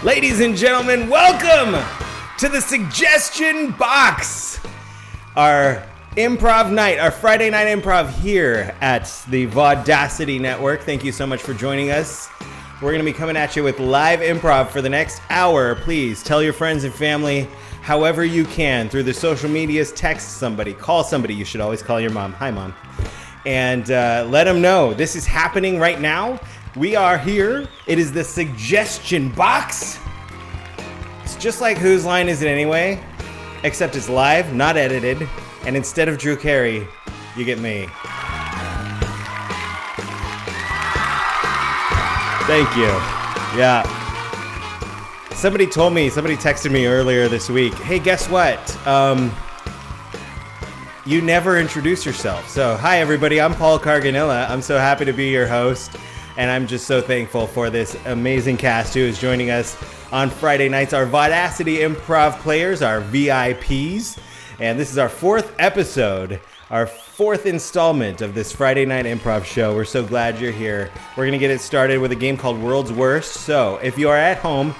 Ladies and gentlemen, welcome to the Suggestion Box, our improv night, our Friday night improv here at the Vaudacity Network. Thank you so much for joining us. We're going to be coming at you with live improv for the next hour. Please tell your friends and family however you can through the social medias. Text somebody, call somebody. You should always call your mom. Hi, Mom. And let them know this is happening right now. We are here. It is the Suggestion Box. It's just like Whose Line Is It Anyway? Except it's live, not edited. And instead of Drew Carey, you get me. Thank you. Yeah. Somebody texted me earlier this week, hey, guess what? You never introduce yourself. So, hi, everybody. I'm Paul Carganilla. I'm so happy to be your host. And I'm just so thankful for this amazing cast who is joining us on Friday nights. Our Vaudacity improv players, our VIPs. And this is our fourth episode, our fourth installment of this Friday night improv show. We're so glad you're here. We're going to get it started with a game called World's Worst. So if you are at home,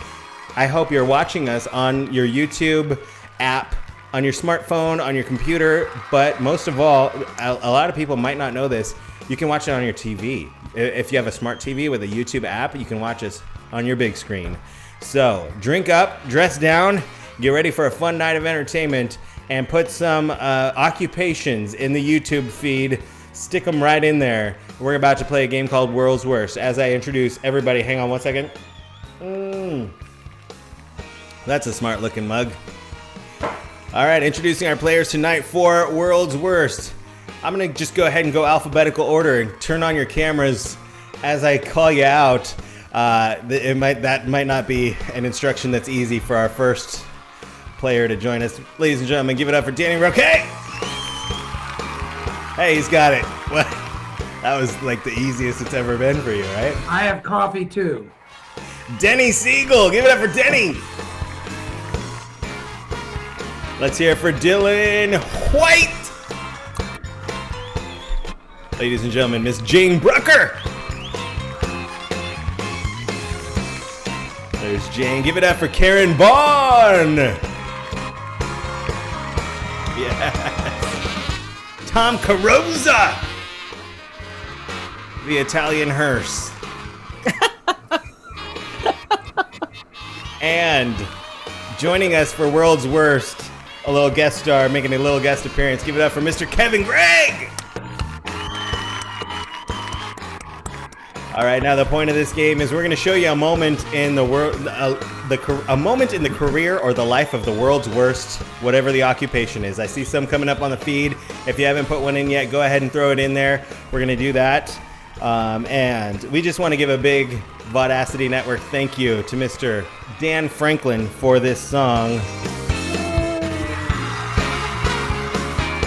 I hope you're watching us on your YouTube app, on your smartphone, on your computer. But most of all, a lot of people might not know this. You can watch it on your TV. If you have a smart TV with a YouTube app, you can watch us on your big screen. So drink up, dress down, get ready for a fun night of entertainment, and put some occupations in the YouTube feed. Stick them right in there. We're about to play a game called World's Worst. As I introduce everybody, hang on one second. That's a smart looking mug. All right, introducing our players tonight for World's Worst. I'm gonna just go ahead and go alphabetical order and turn on your cameras as I call you out. That might not be an instruction that's easy for our first player to join us. Ladies and gentlemen, give it up for Denny Roque. Hey, he's got it. Well, that was like the easiest it's ever been for you, right? I have coffee too. Denny Siegel, give it up for Denny. Let's hear it for Dylan White. Ladies and gentlemen, Miss Jane Brucker. There's Jane. Give it up for Karen Baughn. Yes. Tom Carrozza. The Italian hearse. And joining us for World's Worst, a little guest star, making a little guest appearance. Give it up for Mr. Kevin Gregg. All right, now the point of this game is we're going to show you a moment in the world, a moment in the career or the life of the world's worst, whatever the occupation is. I see some coming up on the feed. If you haven't put one in yet, go ahead and throw it in there. We're going to do that. And we just want to give a big Vaudacity Network thank you to Mr. Dan Franklin for this song.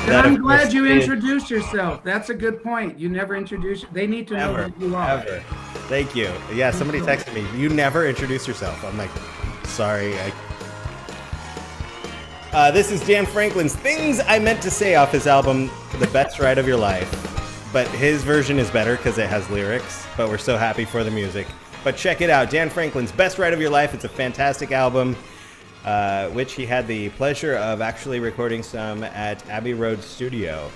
I'm glad you introduced yourself. That's a good point. You never introduce. They need to know who you are. Ever. Thank you. Yeah, somebody texted me. You never introduce yourself. I'm like, sorry. This is Dan Franklin's Things I Meant to Say off his album, The Best Ride of Your Life. But his version is better because it has lyrics. But we're so happy for the music. But check it out. Dan Franklin's Best Ride of Your Life. It's a fantastic album. Which he had the pleasure of actually recording some at Abbey Road Studio.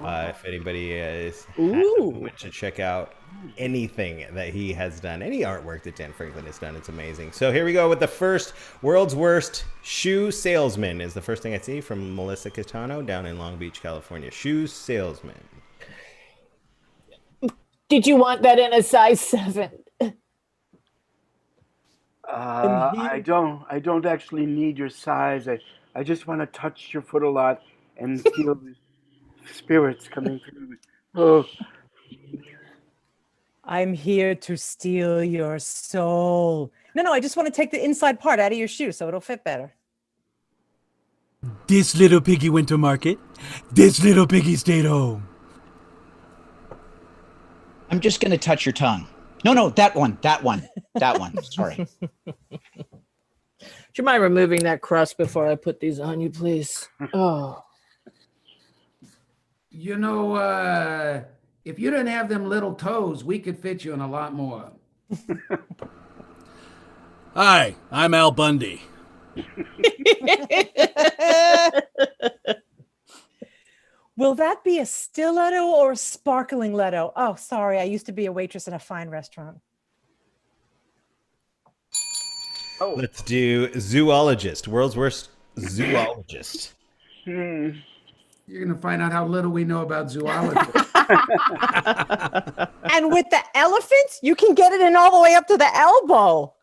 If anybody has a moment to check out anything that he has done, any artwork that Dan Franklin has done, it's amazing. So here we go with the first World's Worst. Shoe Salesman is the first thing I see from Melissa Catano down in Long Beach, California. Shoe Salesman. Did you want that in a size 7? I don't actually need your size. I just want to touch your foot a lot and feel the spirits coming through. Oh. I'm here to steal your soul. No, I just want to take the inside part out of your shoe so it'll fit better. This little piggy went to market. This little piggy stayed home. I'm just going to touch your tongue. No, that one. Sorry. Do you mind removing that crust before I put these on you, please? Oh. You know, if you didn't have them little toes, we could fit you in a lot more. Hi, I'm Al Bundy. Will that be a stiletto or a sparkling letto? Oh, sorry. I used to be a waitress in a fine restaurant. Oh. Let's do zoologist. World's worst zoologist. You're going to find out how little we know about zoology. And with the elephants, you can get it in all the way up to the elbow.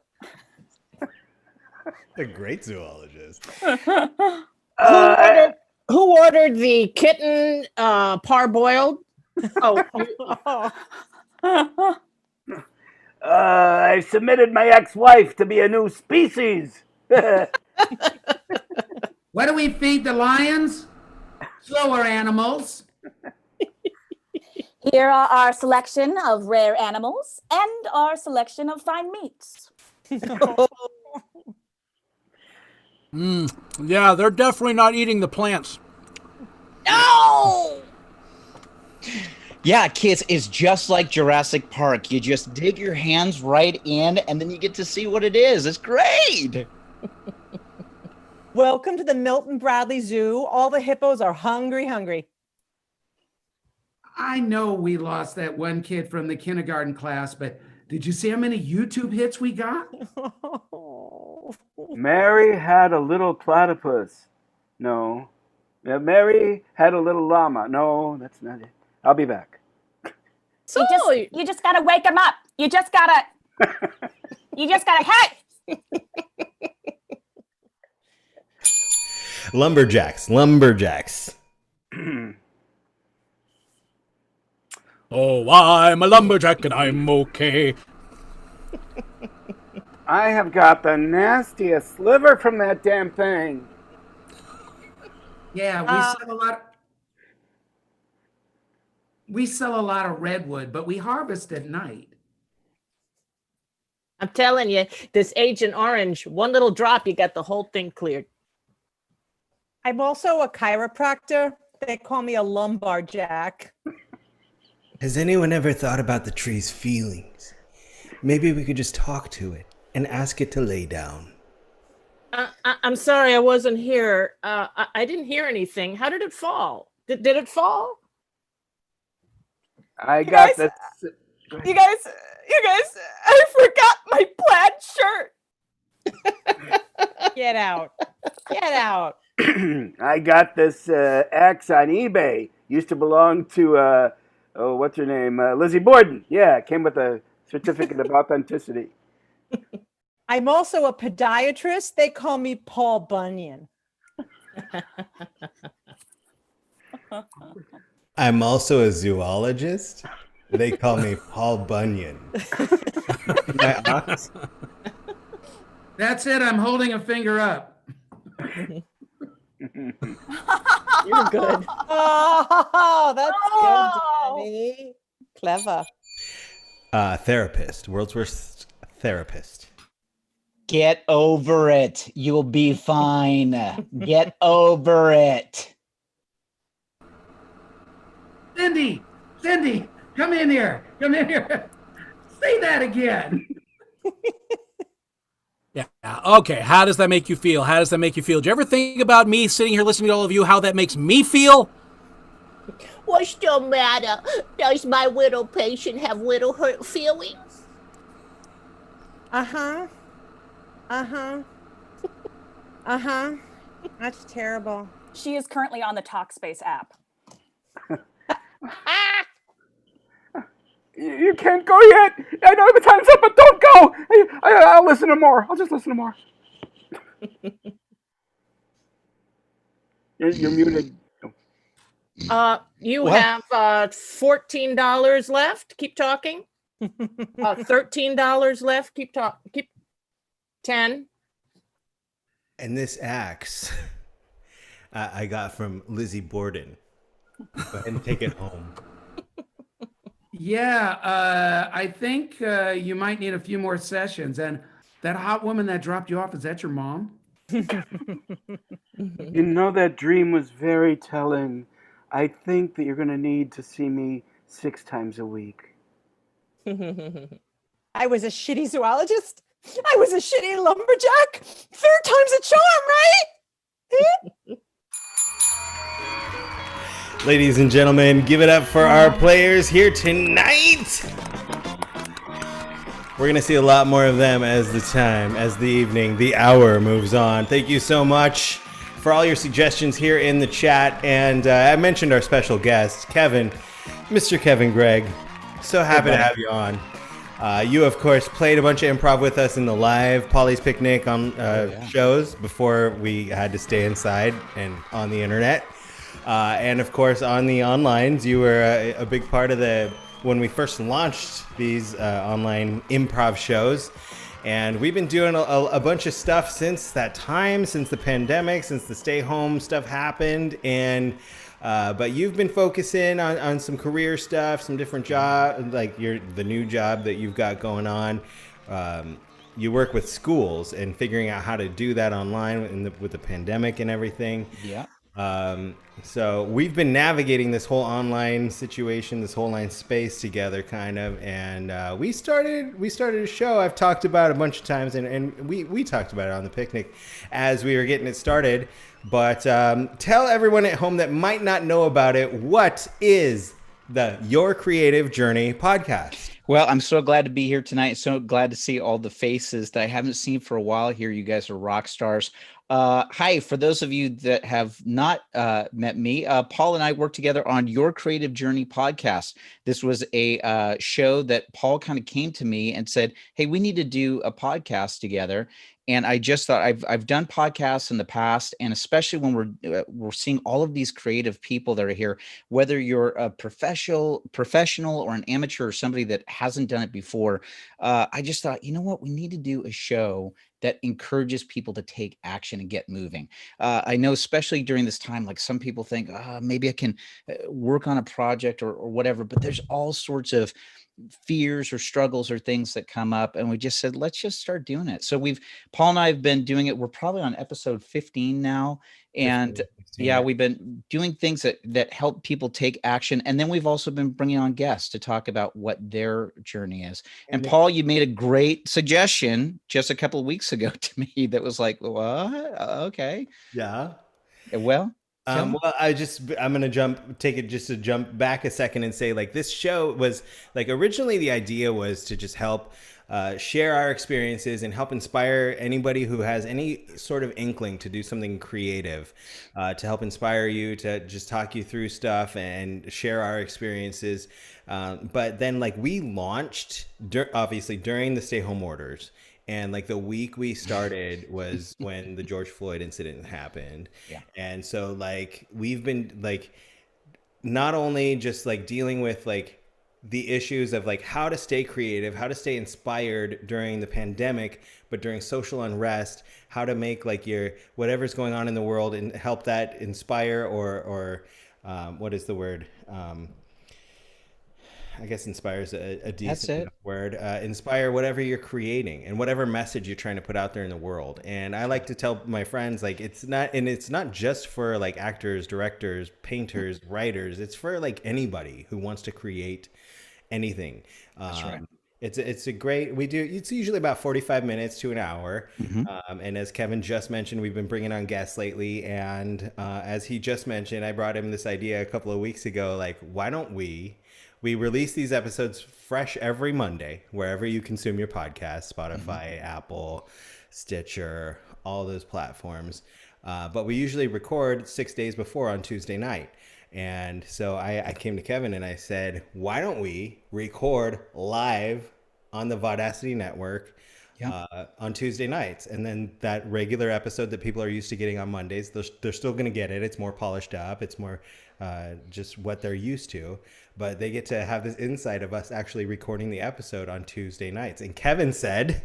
A great zoologist. Who ordered the kitten parboiled? Oh, I submitted my ex-wife to be a new species. What do we feed the lions? Slower animals. Here are our selection of rare animals and our selection of fine meats. Yeah, they're definitely not eating the plants. no! Yeah, kids, it's just like Jurassic Park. You just dig your hands right in, and then you get to see what it is. It's great. Welcome to the Milton Bradley Zoo. All the hippos are hungry. I know we lost that one kid from the kindergarten class, but did you see how many YouTube hits we got? Mary had a little platypus. No. Mary had a little llama. No, that's not it. I'll be back. So You just gotta wake them up. You just gotta, hey! Lumberjacks. Oh, I'm a lumberjack and I'm okay. I have got the nastiest liver from that damn thing. Yeah, we sell a lot of redwood, but we harvest at night. I'm telling you, this Agent Orange, one little drop, you got the whole thing cleared. I'm also a chiropractor. They call me a lumbar jack. Has anyone ever thought about the tree's feelings? Maybe we could just talk to it and ask it to lay down. I'm sorry, I wasn't here. I didn't hear anything. How did it fall? Did it fall? I got this. You guys, I forgot my plaid shirt. Get out. I got this axe on eBay. Used to belong to, what's her name? Lizzie Borden. Yeah, it came with a certificate of authenticity. I'm also a podiatrist. They call me Paul Bunyan. I'm also a zoologist. They call me Paul Bunyan. My ox. That's it. I'm holding a finger up. You're good. Oh, that's good, Denny. Clever. Therapist. World's worst therapist. Get over it. You'll be fine. Get over it. Cindy, come in here. Say that again. Yeah. Okay. How does that make you feel? Do you ever think about me sitting here listening to all of you, how that makes me feel? What's the matter? Does my little patient have little hurt feelings? Uh-huh. That's terrible. She is currently on the Talkspace app. You can't go yet. I know the time's up, but don't go. I'll listen to more. I'll just listen to more. You're muted. You What? have $14 left. Keep talking. $13 left. Keep 10. And this axe I got from Lizzie Borden. Go ahead and take it home. Yeah, I think you might need a few more sessions. And that hot woman that dropped you off, is that your mom? You know, that dream was very telling. I think that you're going to need to see me 6 times a week. I was a shitty zoologist? I was a shitty lumberjack. Third time's a charm, right? Ladies and gentlemen, give it up for our players here tonight. We're going to see a lot more of them as the evening, the hour moves on. Thank you so much for all your suggestions here in the chat. And I mentioned our special guest, Kevin, Mr. Kevin Gregg. So happy to have you on. You, of course, played a bunch of improv with us in the live Polly's Picnic on shows before we had to stay inside and on the internet. And, of course, on the onlines, you were a big part of when we first launched these online improv shows. And we've been doing a bunch of stuff since that time, since the pandemic, since the stay home stuff happened. And but you've been focusing on some career stuff, some different jobs, like the new job that you've got going on. You work with schools and figuring out how to do that online with the pandemic and everything. Yeah. So we've been navigating this whole online situation, this whole online space together, kind of, and we started a show I've talked about a bunch of times, and we talked about it on the picnic as we were getting it started. But tell everyone at home that might not know about it, what is the Your Creative Journey podcast? Well, I'm so glad to be here tonight. So glad to see all the faces that I haven't seen for a while here. You guys are rock stars. Hi, for those of you that have not met me, Paul and I worked together on Your Creative Journey podcast. This was a show that Paul kind of came to me and said, hey, we need to do a podcast together. And I just thought I've done podcasts in the past, and especially when we're seeing all of these creative people that are here, whether you're a professional or an amateur or somebody that hasn't done it before, I just thought, you know what, we need to do a show that encourages people to take action and get moving. I know, especially during this time, like some people think, maybe I can work on a project or whatever, but there's all sorts of fears or struggles or things that come up, and we just said, let's just start doing it. So Paul and I have been doing it. We're probably on episode 15 now. And 15, yeah, we've been doing things that help people take action. And then we've also been bringing on guests to talk about what their journey is. And Paul, you made a great suggestion just a couple of weeks ago to me that was like, what? Okay. Yeah. Well, I'm going to jump back a second and say, like, this show was like, originally the idea was to just help share our experiences and help inspire anybody who has any sort of inkling to do something creative, to help inspire you, to just talk you through stuff and share our experiences. But then, like, we launched obviously during the stay home orders. And like the week we started was when the George Floyd incident happened. Yeah. And so like we've been like not only just like dealing with like the issues of like how to stay creative, how to stay inspired during the pandemic, but during social unrest, how to make like your whatever's going on in the world and help that inspire or what is the word? I guess inspire is a decent word. Inspire whatever you're creating and whatever message you're trying to put out there in the world. And I like to tell my friends, like, it's not just for like actors, directors, painters, writers. It's for like anybody who wants to create anything. That's right. It's a great, it's usually about 45 minutes to an hour. Mm-hmm. And as Kevin just mentioned, we've been bringing on guests lately. And as he just mentioned, I brought him this idea a couple of weeks ago, like, why don't we release these episodes fresh every Monday, wherever you consume your podcast, Spotify, mm-hmm. Apple, Stitcher, all those platforms. But we usually record 6 days before on Tuesday night. And so I came to Kevin and I said, why don't we record live on the Vaudacity network on Tuesday nights? And then that regular episode that people are used to getting on Mondays, they're still going to get it. It's more polished up. It's more just what they're used to. But they get to have this insight of us actually recording the episode on Tuesday nights. And Kevin said,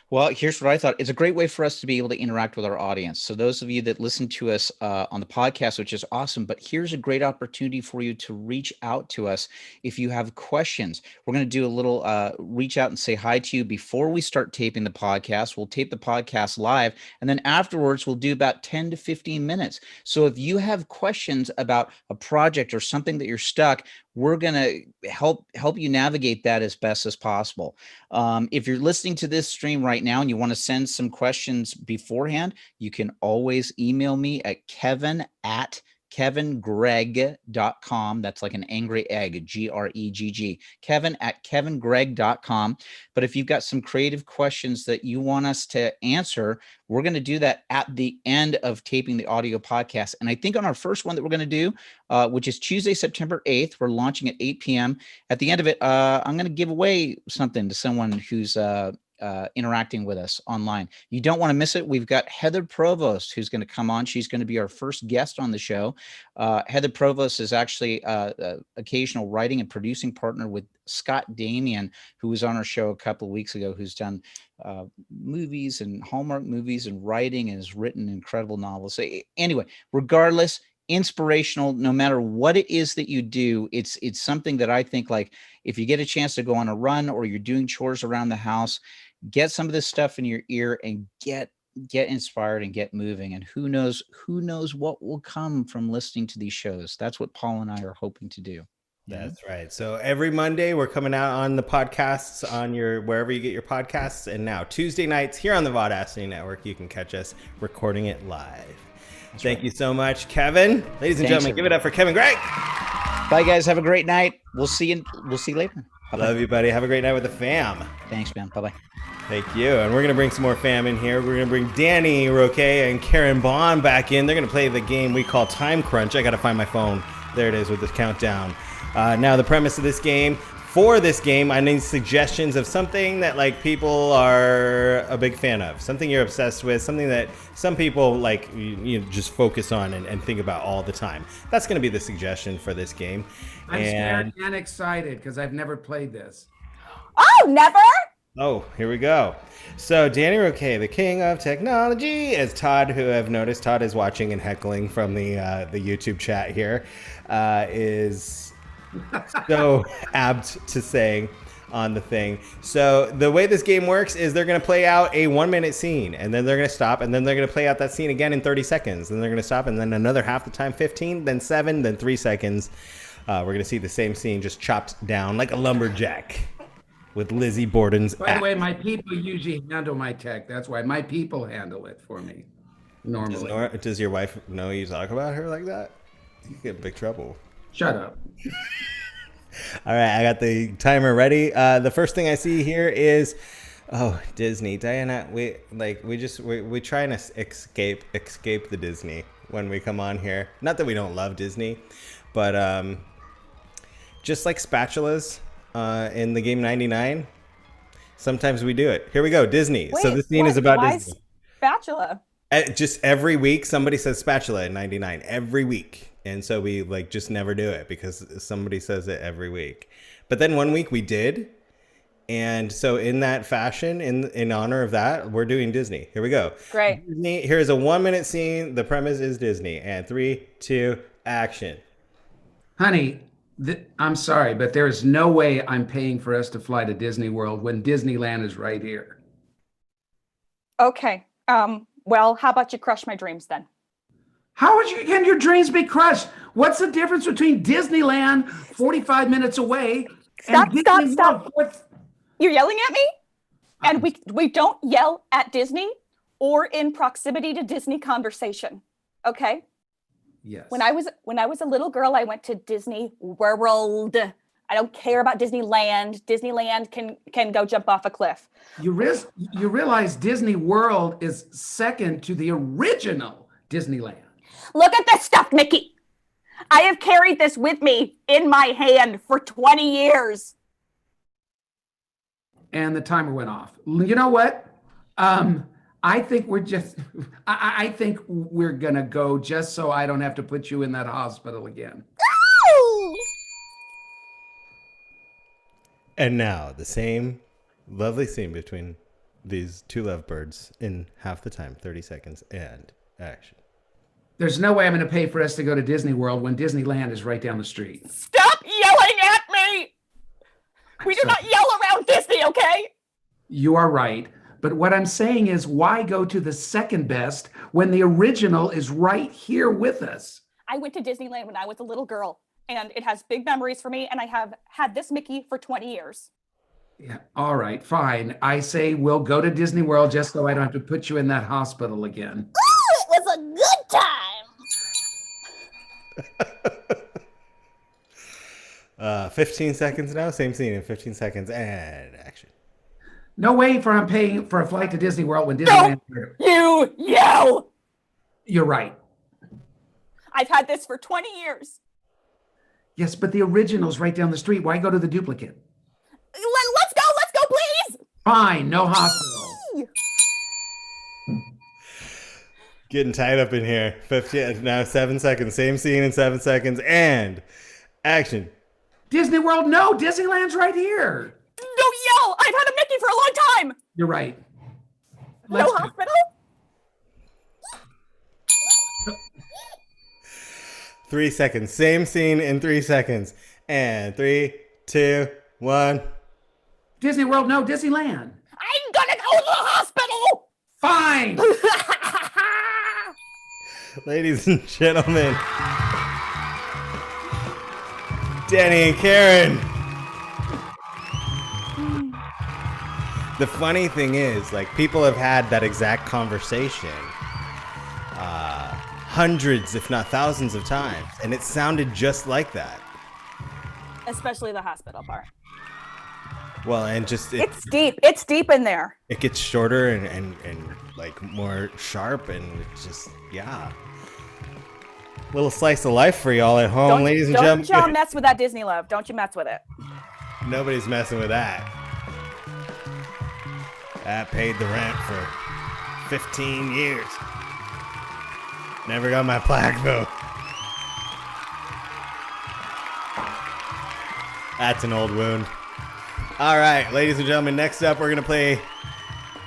well, here's what I thought. It's a great way for us to be able to interact with our audience. So those of you that listen to us on the podcast, which is awesome, but here's a great opportunity for you to reach out to us if you have questions. We're going to do a little reach out and say hi to you before we start taping the podcast. We'll tape the podcast live, and then afterwards we'll do about 10 to 15 minutes. So if you have questions about a project or something that you're stuck, we're going to help you navigate that as best as possible. If you're listening to this stream right now and you want to send some questions beforehand, you can always email me at kevin@kevingregg.com. That's like an angry egg, Gregg, kevin@kevingregg.com. But if you've got some creative questions that you want us to answer, we're going to do that at the end of taping the audio podcast. And I think on our first one that we're going to do, which is Tuesday, September 8th, we're launching at 8 p.m. At the end of it, I'm going to give away something to someone who's interacting with us online. You don't want to miss it. We've got Heather Provost who's going to come on. She's going to be our first guest on the show. Heather Provost is actually an occasional writing and producing partner with Scott Damian, who was on our show a couple of weeks ago, who's done movies and Hallmark movies and writing and has written incredible novels. So anyway, regardless, inspirational, no matter what it is that you do, it's something that I think, like, if you get a chance to go on a run or you're doing chores around the house, get some of this stuff in your ear and get inspired and get moving. And who knows what will come from listening to these shows. That's what Paul and I are hoping to do. That's right. So every Monday we're coming out on the podcasts on your wherever you get your podcasts, and now Tuesday nights here on the Vaudacity Network you can catch us recording it live. Thank you so much, Kevin. Ladies and gentlemen, give it up for Kevin Gregg. Bye, guys. Have a great night. We'll see you later. Bye-bye. Love you, buddy. Have a great night with the fam. Thanks, man. Bye-bye. Thank you. And we're going to bring some more fam in here. We're going to bring Denny, Roque, and Karen Baughn back in. They're going to play the game we call Time Crunch. I got to find my phone. There it is with the countdown. Now, the premise of this game, for this game, I need suggestions of something that, like, people are a big fan of, something you're obsessed with, something that some people, like, you just focus on and think about all the time. That's going to be the suggestion for this game. I'm scared and excited because I've never played this. Oh, never? Oh, here we go. So Danny Roque, the king of technology, as Todd, who I've noticed, Todd is watching and heckling from the YouTube chat here, is so apt to saying on the thing. So the way this game works is they're going to play out a 1-minute scene, and then they're going to stop, and then they're going to play out that scene again in 30 seconds. Then they're going to stop, and then another half the time, 15, then 7, then 3 seconds. We're going to see the same scene just chopped down like a lumberjack with Lizzie Borden's By the way, my people usually handle my tech. That's why my people handle it for me normally. Does your wife know you talk about her like that? You get in big trouble. Shut up. All right, I got the timer ready. The first thing I see here is, Disney. Diana, we trying to escape the Disney when we come on here. Not that we don't love Disney, but just like spatulas in the game 99, sometimes we do it. Here we go, Disney. Wait, so this scene is about why Disney. Spatula? Just every week, somebody says spatula in 99. Every week. And so we just never do it because somebody says it every week. But then one week we did. And so in that fashion, in honor of that, we're doing Disney. Here we go. Great. Disney, here's a 1-minute scene. The premise is Disney. And 3, 2, action. Honey, I'm sorry, but there's no way I'm paying for us to fly to Disney World when Disneyland is right here. Okay. Well, how about you crush my dreams then? How can your dreams be crushed? What's the difference between Disneyland, 45 minutes away, Stop. World? You're yelling at me? And we don't yell at Disney or in proximity to Disney conversation. Okay? Yes. When I was a little girl, I went to Disney World. I don't care about Disneyland. Disneyland can go jump off a cliff. You realize Disney World is second to the original Disneyland. Look at this stuff, Mickey. I have carried this with me in my hand for 20 years. And the timer went off. You know what? I think I think we're gonna go just so I don't have to put you in that hospital again. And now the same lovely scene between these two lovebirds in half the time, 30 seconds, and action. There's no way I'm going to pay for us to go to Disney World when Disneyland is right down the street. Stop yelling at me! We do not yell around Disney, okay? You are right. But what I'm saying is, why go to the second best when the original is right here with us? I went to Disneyland when I was a little girl, and it has big memories for me, and I have had this Mickey for 20 years. Yeah. All right, fine. I say we'll go to Disney World just so I don't have to put you in that hospital again. Ooh, it was a good time. 15 seconds now. Same scene in 15 seconds and action. No way for I'm paying for a flight to Disney World when Disneyland. You yell. You're right. I've had this for 20 years. Yes, but the original's right down the street. Why go to the duplicate? Let's go, please. Fine, no hospital. Getting tied up in here. 15 now. 7 seconds. Same scene in 7 seconds and action. Disney World, no, Disneyland's right here. Don't yell. I've had a Mickey for a long time. You're right. No Let's go. hospital. 3 seconds. Same scene in 3 seconds. And 3, 2, 1. Disney World, no, Disneyland. I'm gonna go to the hospital. Fine. Ladies and gentlemen, Denny and Karen. The funny thing is, like, people have had that exact conversation hundreds, if not thousands of times, and it sounded just like that. Especially the hospital part. Well, and just It's deep. It's deep in there. it gets shorter and like more sharp, and it's just, yeah. Little slice of life for y'all at home, ladies and Don't gentlemen. y'all mess with that Disney love. Don't you mess with it. Nobody's messing with that. That paid the rent for 15 years. Never got my plaque, though. That's an old wound. All right, ladies and gentlemen, next up, we're going to play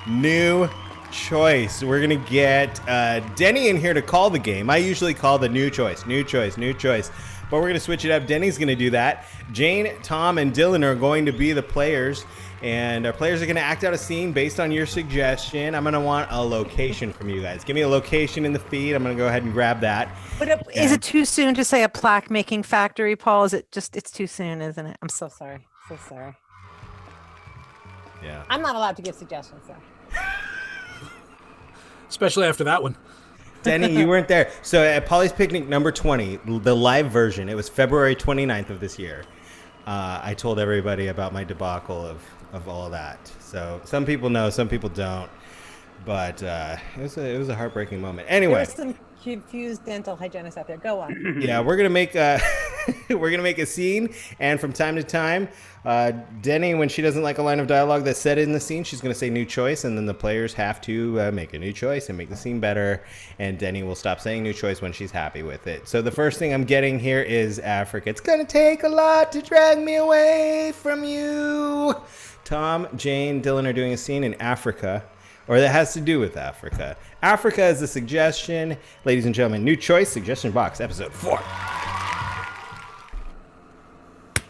New Choice. We're going to get Denny in here to call the game. I usually call the New Choice. But we're going to switch it up. Denny's going to do that. Jane, Tom, and Dylan are going to be the players. And our players are going to act out a scene based on your suggestion. I'm going to want a location from you guys. Give me a location in the feed. I'm going to go ahead and grab that. But is it too soon to say a plaque making factory, Paul? Is it just, it's too soon, isn't it? I'm so sorry. So sorry. Yeah. I'm not allowed to give suggestions, though. Especially after that one. Denny, you weren't there. So at Polly's Picnic number 20, the live version, it was February 29th of this year. I told everybody about my debacle of all of that. So some people know, some people don't. But it was a heartbreaking moment. Anyway. There's some confused dental hygienists out there. Go on. Yeah, we're gonna make a scene, and from time to time, Denny, when she doesn't like a line of dialogue that's said in the scene, she's gonna say new choice, and then the players have to make a new choice and make the scene better. And Denny will stop saying new choice when she's happy with it. So the first thing I'm getting here is Africa. It's gonna take a lot to drag me away from you. Tom, Jane, Dylan are doing a scene in Africa, or that has to do with Africa. Africa is a suggestion. Ladies and gentlemen, New Choice Suggestion Box, episode 4.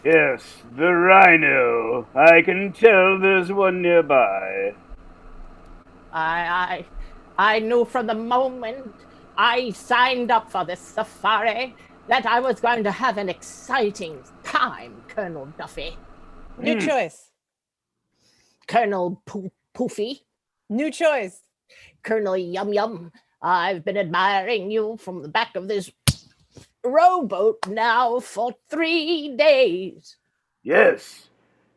Yes, the rhino. I can tell there's one nearby. I knew from the moment I signed up for this safari that I was going to have an exciting time, Colonel Duffy. New choice. Colonel Poofy. New choice. Colonel Yum Yum. I've been admiring you from the back of this rowboat now for 3 days. Yes,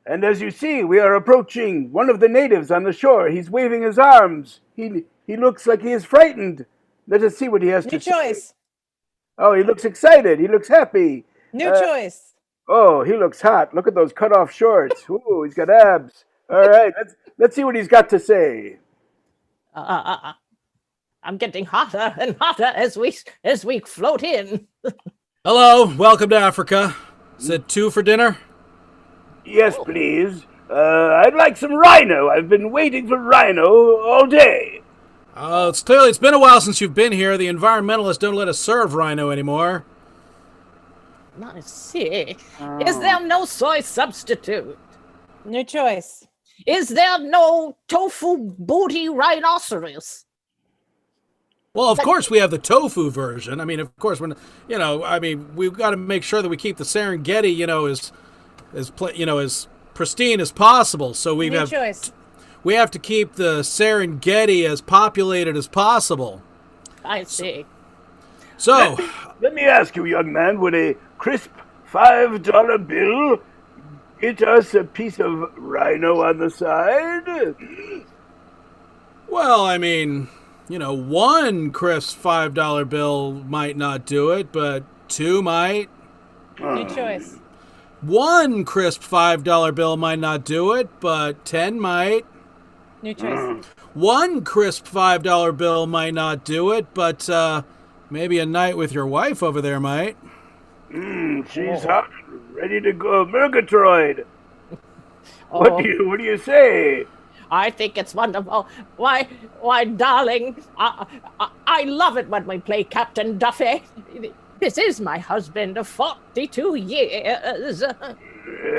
and as you see, we are approaching one of the natives on the shore. He's waving his arms. He looks like he is frightened. Let us see what he has New to say. choice. Oh, he looks excited. He looks happy. New choice. Oh, he looks hot. Look at those cut-off shorts. Ooh, he's got abs. All right, let's see what he's got to say. I'm getting hotter and hotter as we float in. Hello, welcome to Africa. Is it 2 for dinner? Yes, please. I'd like some rhino. I've been waiting for rhino all day. It's been a while since you've been here. The environmentalists don't let us serve rhino anymore. I see. Is there no soy substitute? New choice. Is there no tofu booty rhinoceros? Well, of course we have the tofu version. I mean, of course, we've got to make sure that we keep the Serengeti, as pristine as possible. So we New choice. We have to keep the Serengeti as populated as possible. I see. So, let me ask you, young man, would a crisp $5 bill get us a piece of rhino on the side? well, I mean, one crisp $5 bill might not do it, but two might. New choice. One crisp $5 bill might not do it, but 10 might. New choice. One crisp $5 bill might not do it, but maybe a night with your wife over there might. She's hot, ready to go, Murgatroyd. Oh. What do you say? I think it's wonderful. Why, darling, I love it when we play Captain Duffy. This is my husband of 42 years.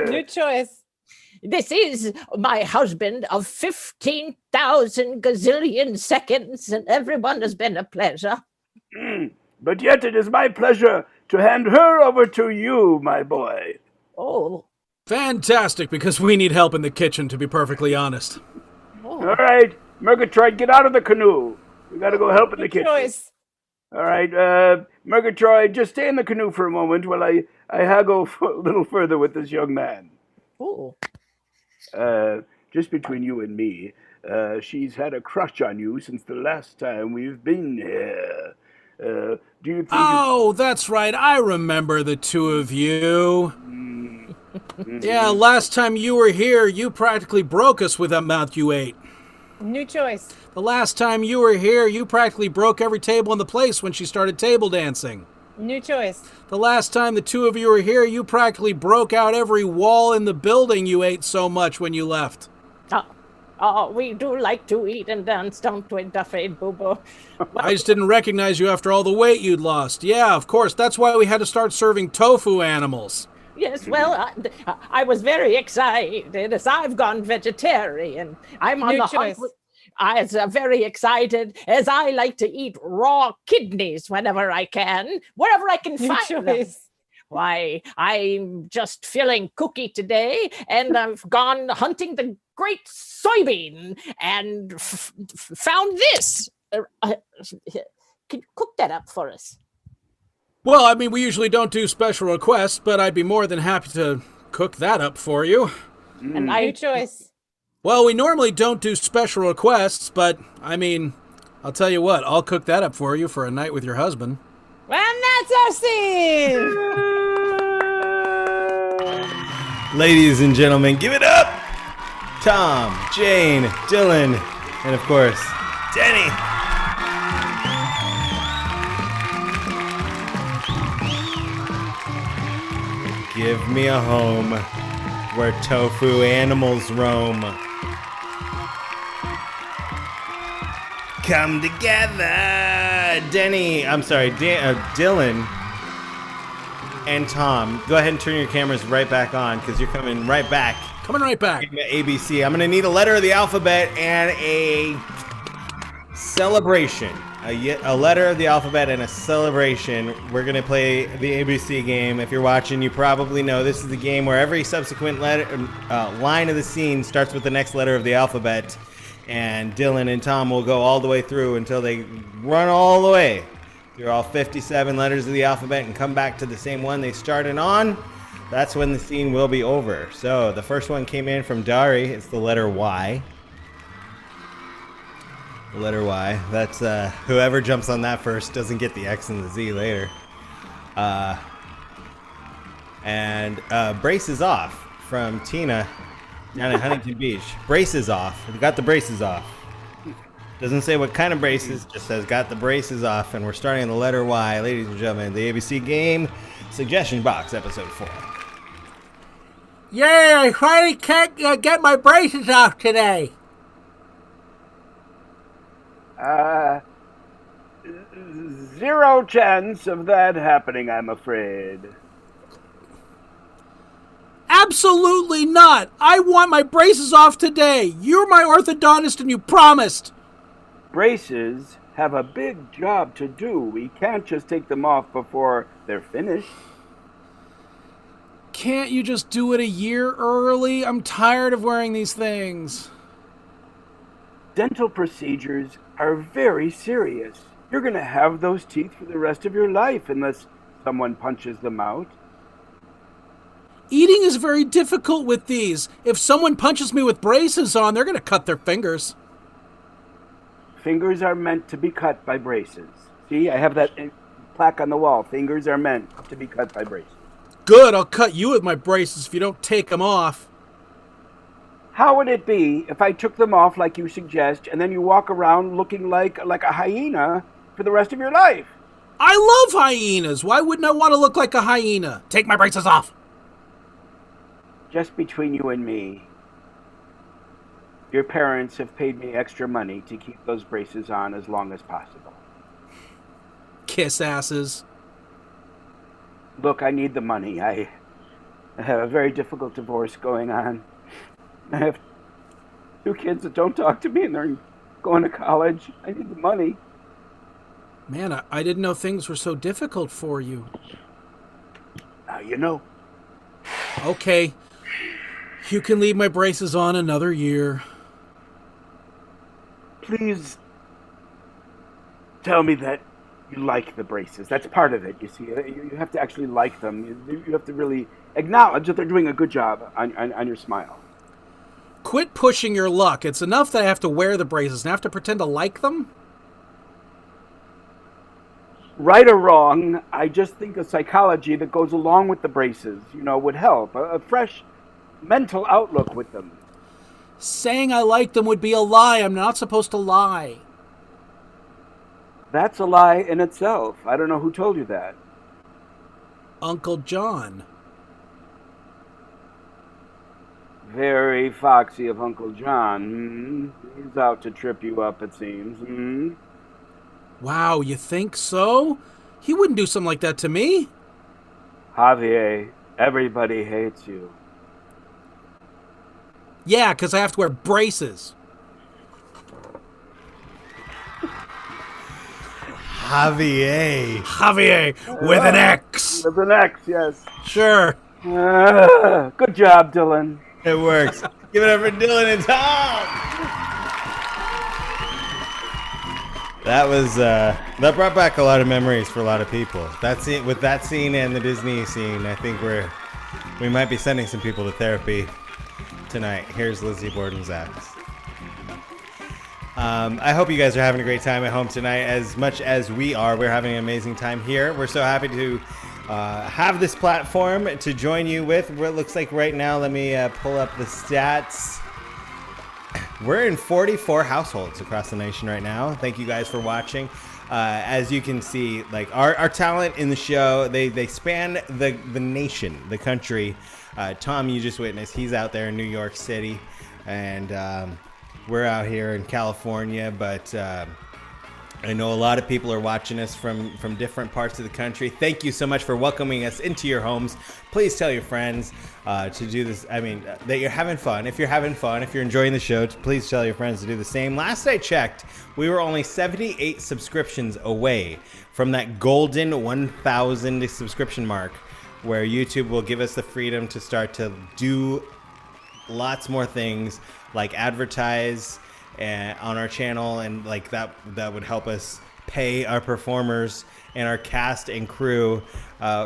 New choice. This is my husband of 15,000 gazillion seconds, and everyone has been a pleasure. But yet it is my pleasure to hand her over to you, my boy. Oh. Fantastic, because we need help in the kitchen, to be perfectly honest. All right, Murgatroyd, get out of the canoe. We got to go help in the kitchen. Choice. All right, Murgatroyd, just stay in the canoe for a moment while I haggle a little further with this young man. Oh. Just between you and me, she's had a crush on you since the last time we've been here. Do you think... Oh, that's right. I remember the two of you. Yeah, last time you were here, you practically broke us with that mouth you ate. New choice. The last time you were here, you practically broke every table in the place when she started table dancing. New choice. The last time the two of you were here, you practically broke out every wall in the building you ate so much when you left. We do like to eat and dance, don't we, Duffy, Boo-Boo? I just didn't recognize you after all the weight you'd lost. Yeah, of course, that's why we had to start serving tofu animals. Yes, well, I was very excited as I've gone vegetarian. I'm on New the choice. hunt. I was very excited as I like to eat raw kidneys whenever I can, wherever I can New find them. choice. Why, I'm just feeling kooky today, and I've gone hunting the great soybean and found this. Can you cook that up for us? Well, I mean, we usually don't do special requests, but I'd be more than happy to cook that up for you. And New choice. Well, we normally don't do special requests, but, I mean, I'll tell you what, I'll cook that up for you for a night with your husband. And that's our scene. Ladies and gentlemen, give it up! Tom, Jane, Dylan, and of course, Denny. Give me a home where tofu animals roam. Come together, Dylan and Tom. Go ahead and turn your cameras right back on because you're coming right back. Coming right back. ABC. I'm gonna need a letter of the alphabet and a celebration. A letter of the alphabet and a celebration. We're gonna play the ABC game. If you're watching, you probably know this is the game where every subsequent line of the scene starts with the next letter of the alphabet, and Dylan and Tom will go all the way through until they run all the way through all 57 letters of the alphabet and come back to the same one they started on. That's when the scene will be over. So the first one came in from Dari. It's the letter Y. The letter Y. That's whoever jumps on that first doesn't get the X and the Z later. And braces off from Tina down at Huntington Beach. Braces off. We got the braces off. Doesn't say what kind of braces, just says got the braces off. And we're starting on the letter Y. Ladies and gentlemen, the ABC game suggestion box, episode 4. Yay, I finally can't get my braces off today. Zero chance of that happening, I'm afraid. Absolutely not. I want my braces off today. You're my orthodontist and you promised. Braces have a big job to do. We can't just take them off before they're finished. Can't you just do it a year early? I'm tired of wearing these things. Dental procedures are very serious. You're going to have those teeth for the rest of your life unless someone punches them out. Eating is very difficult with these. If someone punches me with braces on, they're going to cut their fingers. Fingers are meant to be cut by braces. See, I have that plaque on the wall. Fingers are meant to be cut by braces. Good, I'll cut you with my braces if you don't take them off. How would it be if I took them off like you suggest, and then you walk around looking like a hyena for the rest of your life? I love hyenas. Why wouldn't I want to look like a hyena? Take my braces off. Just between you and me, your parents have paid me extra money to keep those braces on as long as possible. Kiss asses. Look, I need the money. I have a very difficult divorce going on. I have 2 kids that don't talk to me, and they're going to college. I need the money. Man, I didn't know things were so difficult for you. Now you know. Okay. You can leave my braces on another year. Please tell me that you like the braces. That's part of it, you see. You have to actually like them. You have to really acknowledge that they're doing a good job on your smile. Quit pushing your luck. It's enough that I have to wear the braces and have to pretend to like them? Right or wrong, I just think a psychology that goes along with the braces, would help. A fresh mental outlook with them. Saying I like them would be a lie. I'm not supposed to lie. That's a lie in itself. I don't know who told you that. Uncle John. Very foxy of Uncle John. He's out to trip you up, it seems. Wow, you think so? He wouldn't do something like that to me. Javier, everybody hates you. Yeah, because I have to wear braces. Javier. Javier, with an X. With an X, yes. Sure. Good job, Dylan. It works. Give it up for Dylan and Tom. That brought back a lot of memories for a lot of people. With that scene and the Disney scene, I think we might be sending some people to therapy tonight. Here's Lizzie Borden's X. I hope you guys are having a great time at home tonight. As much as we are, we're having an amazing time here. We're so happy to have this platform to join you with. What it looks like right now, let me pull up the stats. We're in 44 households across the nation right now. Thank you guys for watching. As you can see, like our talent in the show, they span the nation, the country. Tom, you just witnessed, he's out there in New York City, and we're out here in California, but I know a lot of people are watching us from different parts of the country. Thank you so much for welcoming us into your homes. Please tell your friends to do this. I mean, that you're having fun. If you're having fun, if you're enjoying the show, please tell your friends to do the same. Last I checked, we were only 78 subscriptions away from that golden 1,000 subscription mark, where YouTube will give us the freedom to start to do lots more things like advertise on our channel, and like that would help us pay our performers and our cast and crew.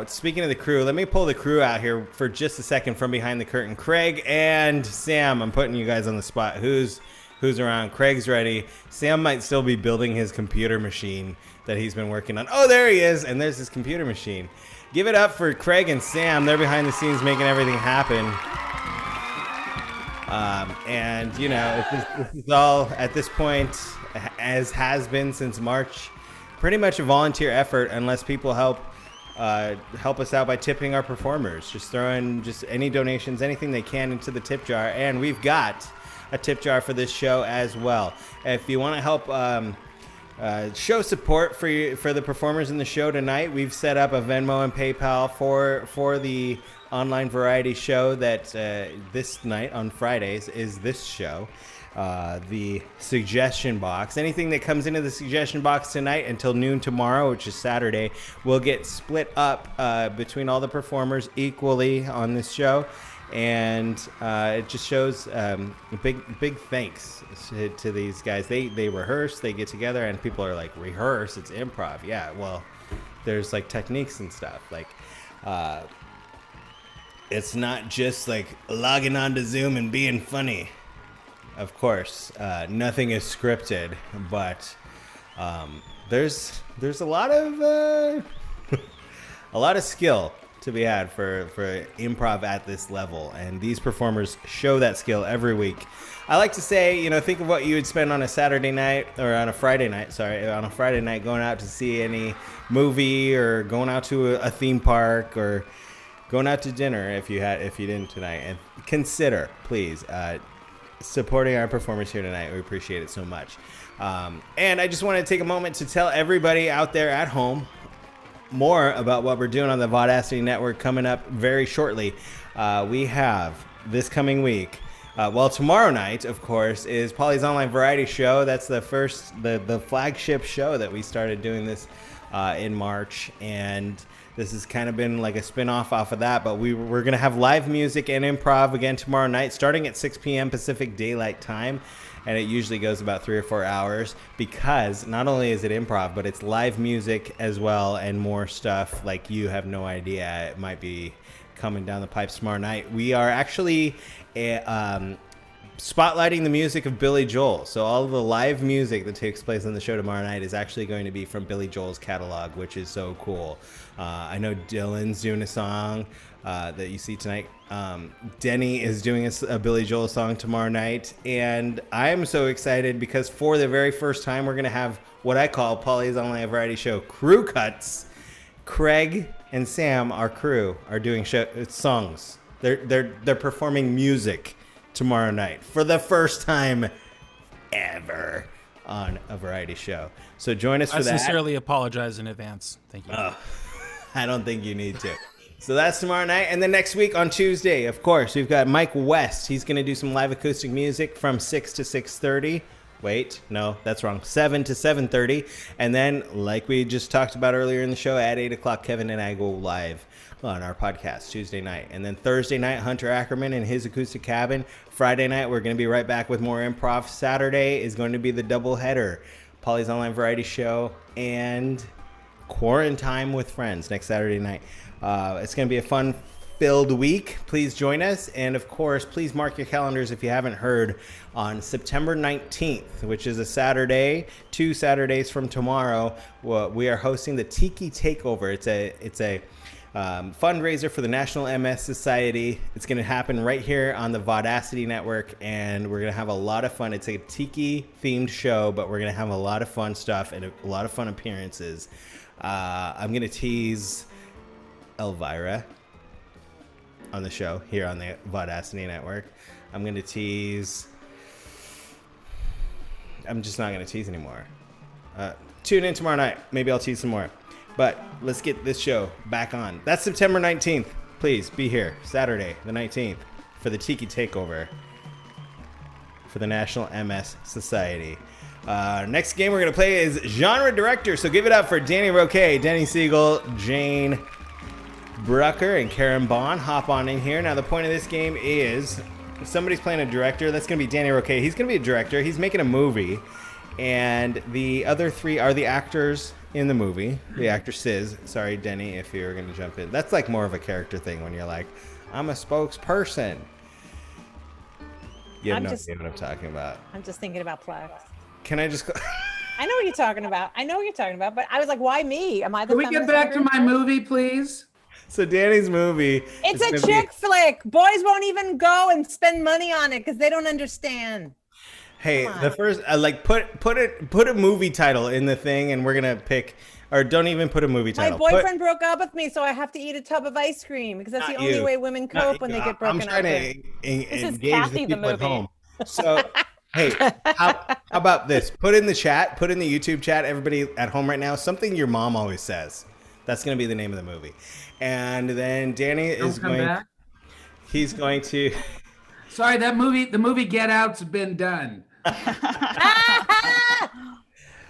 Speaking of the crew, let me pull the crew out here for just a second from behind the curtain. Craig and Sam, I'm putting you guys on the spot. Who's around? Craig's ready. Sam might still be building his computer machine that he's been working on. Oh, there he is, and there's his computer machine. Give it up for Craig and Sam. They're behind the scenes making everything happen. And you know, this is all at this point, as has been since March, pretty much a volunteer effort, unless people help us out by tipping our performers. Just throw in just any donations, anything they can into the tip jar, and we've got a tip jar for this show as well. If you want to help show support for the performers in the show tonight, we've set up a Venmo and PayPal for the online variety show that this night on Fridays is this show, the suggestion box. Anything that comes into the suggestion box tonight until noon tomorrow, which is Saturday, will get split up between all the performers equally on this show. And it just shows big thanks to these guys. They rehearse, they get together, and people are like, rehearse, it's improv. Yeah, well, there's like techniques and stuff. Like, it's not just like logging onto Zoom and being funny. Of course, nothing is scripted, but there's a lot of a lot of skill to be had for improv at this level, and these performers show that skill every week. I like to say, think of what you would spend on a Saturday night, or on a Friday night, on a Friday night, going out to see any movie, or going out to a theme park, or going out to dinner if you didn't tonight. And consider, please, supporting our performers here tonight. We appreciate it so much. And I just want to take a moment to tell everybody out there at home more about what we're doing on the Vaudacity Network coming up very shortly. We have this coming week. Tomorrow night, of course, is Polly's Online Variety Show. That's the flagship show that we started doing this in March, and this has kind of been like a spin-off off of that, but we're going to have live music and improv again tomorrow night, starting at 6 p.m. Pacific Daylight Time. And it usually goes about 3 or 4 hours, because not only is it improv, but it's live music as well, and more stuff like you have no idea. It might be coming down the pipes tomorrow night. We are actually spotlighting the music of Billy Joel. So all of the live music that takes place on the show tomorrow night is actually going to be from Billy Joel's catalog, which is so cool. I know Dylan's doing a song that you see tonight. Denny is doing a Billy Joel song tomorrow night, and I'm so excited because for the very first time we're going to have what I call Polly's Online Variety Show crew cuts. Craig and Sam, our crew, are doing songs. They're performing music tomorrow night for the first time ever on a variety show. So join us for that. I sincerely apologize in advance. Thank you. I don't think you need to. So that's tomorrow night. And then next week on Tuesday, of course, we've got Mike West. He's going to do some live acoustic music from 6 to 6:30. Wait, no, that's wrong. 7 to 7:30. And then, like we just talked about earlier in the show, at 8 o'clock, Kevin and I go live on our podcast Tuesday night. And then Thursday night, Hunter Ackerman in his acoustic cabin. Friday night, we're going to be right back with more improv. Saturday is going to be the double header, Polly's Online Variety Show and Quarantine with Friends next Saturday night. It's going to be a fun-filled week. Please join us. And, of course, please mark your calendars if you haven't heard. On September 19th, which is a Saturday, 2 Saturdays from tomorrow, we are hosting the Tiki Takeover. It's a fundraiser for the National MS Society. It's going to happen right here on the Vaudacity Network, and we're going to have a lot of fun. It's a Tiki-themed show, but we're going to have a lot of fun stuff and a lot of fun appearances. I'm going to tease Elvira on the show here on the Vaudacity Network. I'm going to tease... I'm just not going to tease anymore. Tune in tomorrow night. Maybe I'll tease some more. But let's get this show back on. That's September 19th. Please be here Saturday the 19th for the Tiki Takeover for the National MS Society. Next game we're going to play is Genre Director. So give it up for Danny Roque, Denny Siegel, Jane Brucker, and Karen Baughn. Hop on in here. Now the point of this game is if somebody's playing a director. That's going to be Danny Roque. He's going to be a director. He's making a movie. And the other three are the actors in the movie. The actresses. Sorry, Denny, if you're going to jump in. That's like more of a character thing when you're like, I'm a spokesperson. You have no idea what I'm talking about. I'm just thinking about Plex. Can I just go? I know what you're talking about. But I was like, why me? Am I the Can we get back to my movie, please? So Danny's movie. It's a chick flick. Boys won't even go and spend money on it because they don't understand. Hey, the first put a movie title in the thing, and we're gonna pick, or don't even put a movie title. My boyfriend broke up with me, so I have to eat a tub of ice cream because that's the only way women cope when they get broken up. I'm trying to engage the people at home. So, hey, how about this? Put in the chat, put in the YouTube chat, everybody at home right now, something your mom always says. That's going to be the name of the movie. And then Danny Don't is come going. back. He's going to. Sorry, the movie Get Out's been done.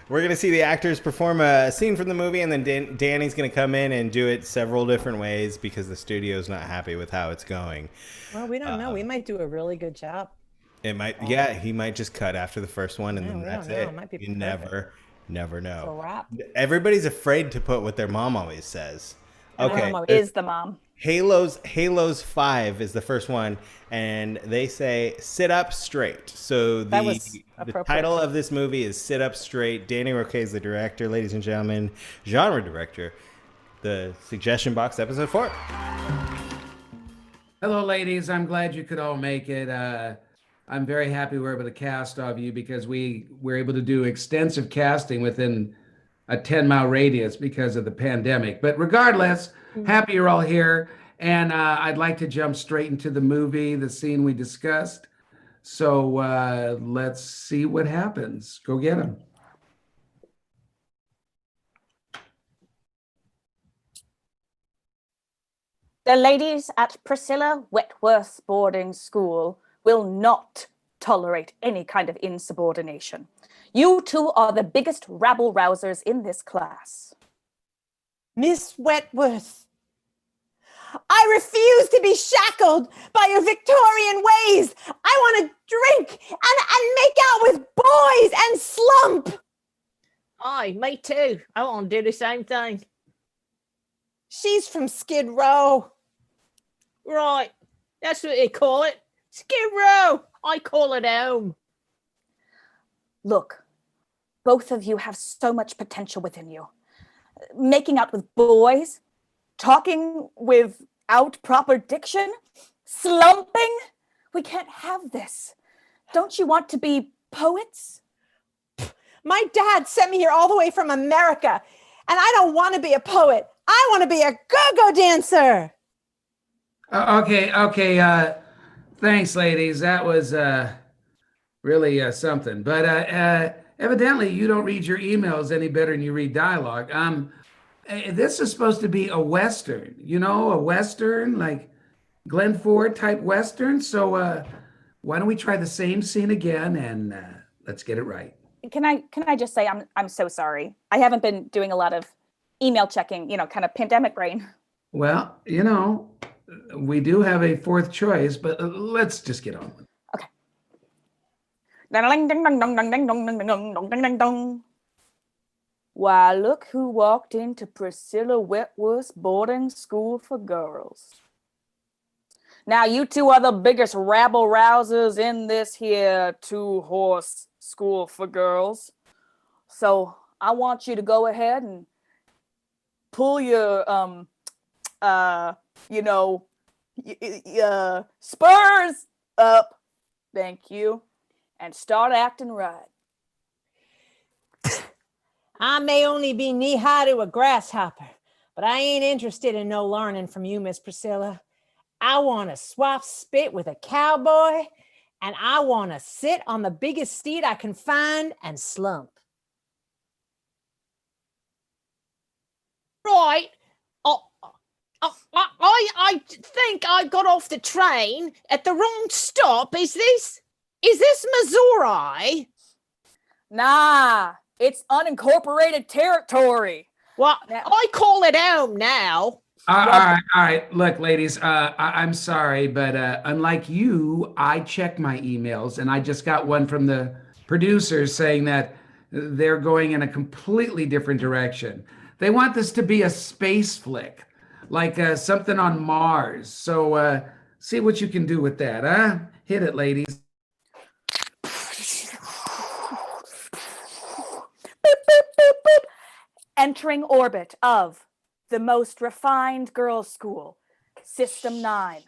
We're going to see the actors perform a scene from the movie, and then Danny's going to come in and do it several different ways because the studio's not happy with how it's going. Well, we don't know. We might do a really good job. It might, yeah, he might just cut after the first one, and then we that's don't know. it. It might be You perfect. never It's a know. wrap. Everybody's afraid to put what their mom always says. Okay, Mom is the mom. Halos 5 is the first one, and they say sit up straight. So That was the appropriate. title of this movie is Sit Up Straight. Danny Roque is the director, ladies and gentlemen, genre director. The suggestion box, episode 4. Hello, ladies. I'm glad you could all make it. I'm very happy we're able to cast all of you because we were able to do extensive casting within a 10-mile radius because of the pandemic. But regardless, happy you're all here. And I'd like to jump straight into the movie, the scene we discussed. So let's see what happens. Go get them. The ladies at Priscilla Wentworth's boarding school will not tolerate any kind of insubordination. You two are the biggest rabble-rousers in this class. Miss Wentworth, I refuse to be shackled by your Victorian ways. I want to drink and make out with boys and slump. Aye, me too. I want to do the same thing. She's from Skid Row. Right, that's what they call it. Skid Row. I call it home. Look, both of you have so much potential within you. Making out with boys, talking without proper diction, slumping. We can't have this. Don't you want to be poets? My dad sent me here all the way from America, and I don't want to be a poet. I want to be a go-go dancer. Okay. Thanks, ladies. That was really something. But evidently, you don't read your emails any better than you read dialogue. This is supposed to be a Western, a Western, like Glenn Ford type Western. So why don't we try the same scene again and let's get it right. Can I just say I'm so sorry. I haven't been doing a lot of email checking, kind of pandemic brain. Well, we do have a fourth choice, but let's just get on with it. Okay. Why, look who walked into Priscilla Wentworth's boarding school for girls. Now, you two are the biggest rabble-rousers in this here two-horse school for girls. So I want you to go ahead and pull your, spurs up. Thank you. And start acting right. I may only be knee-high to a grasshopper, but I ain't interested in no learning from you, Miss Priscilla. I want to swap spit with a cowboy, and I want to sit on the biggest steed I can find and slump. Right. I think I got off the train at the wrong stop. Is this Missouri? Nah, it's unincorporated territory. Well, I call it home now. All right. Look, ladies, I'm sorry, but unlike you, I check my emails, and I just got one from the producers saying that they're going in a completely different direction. They want this to be a space flick, like something on Mars. So see what you can do with that, huh? Hit it, ladies. Boop, boop, boop, boop. Entering orbit of the most refined girls' school, System 9.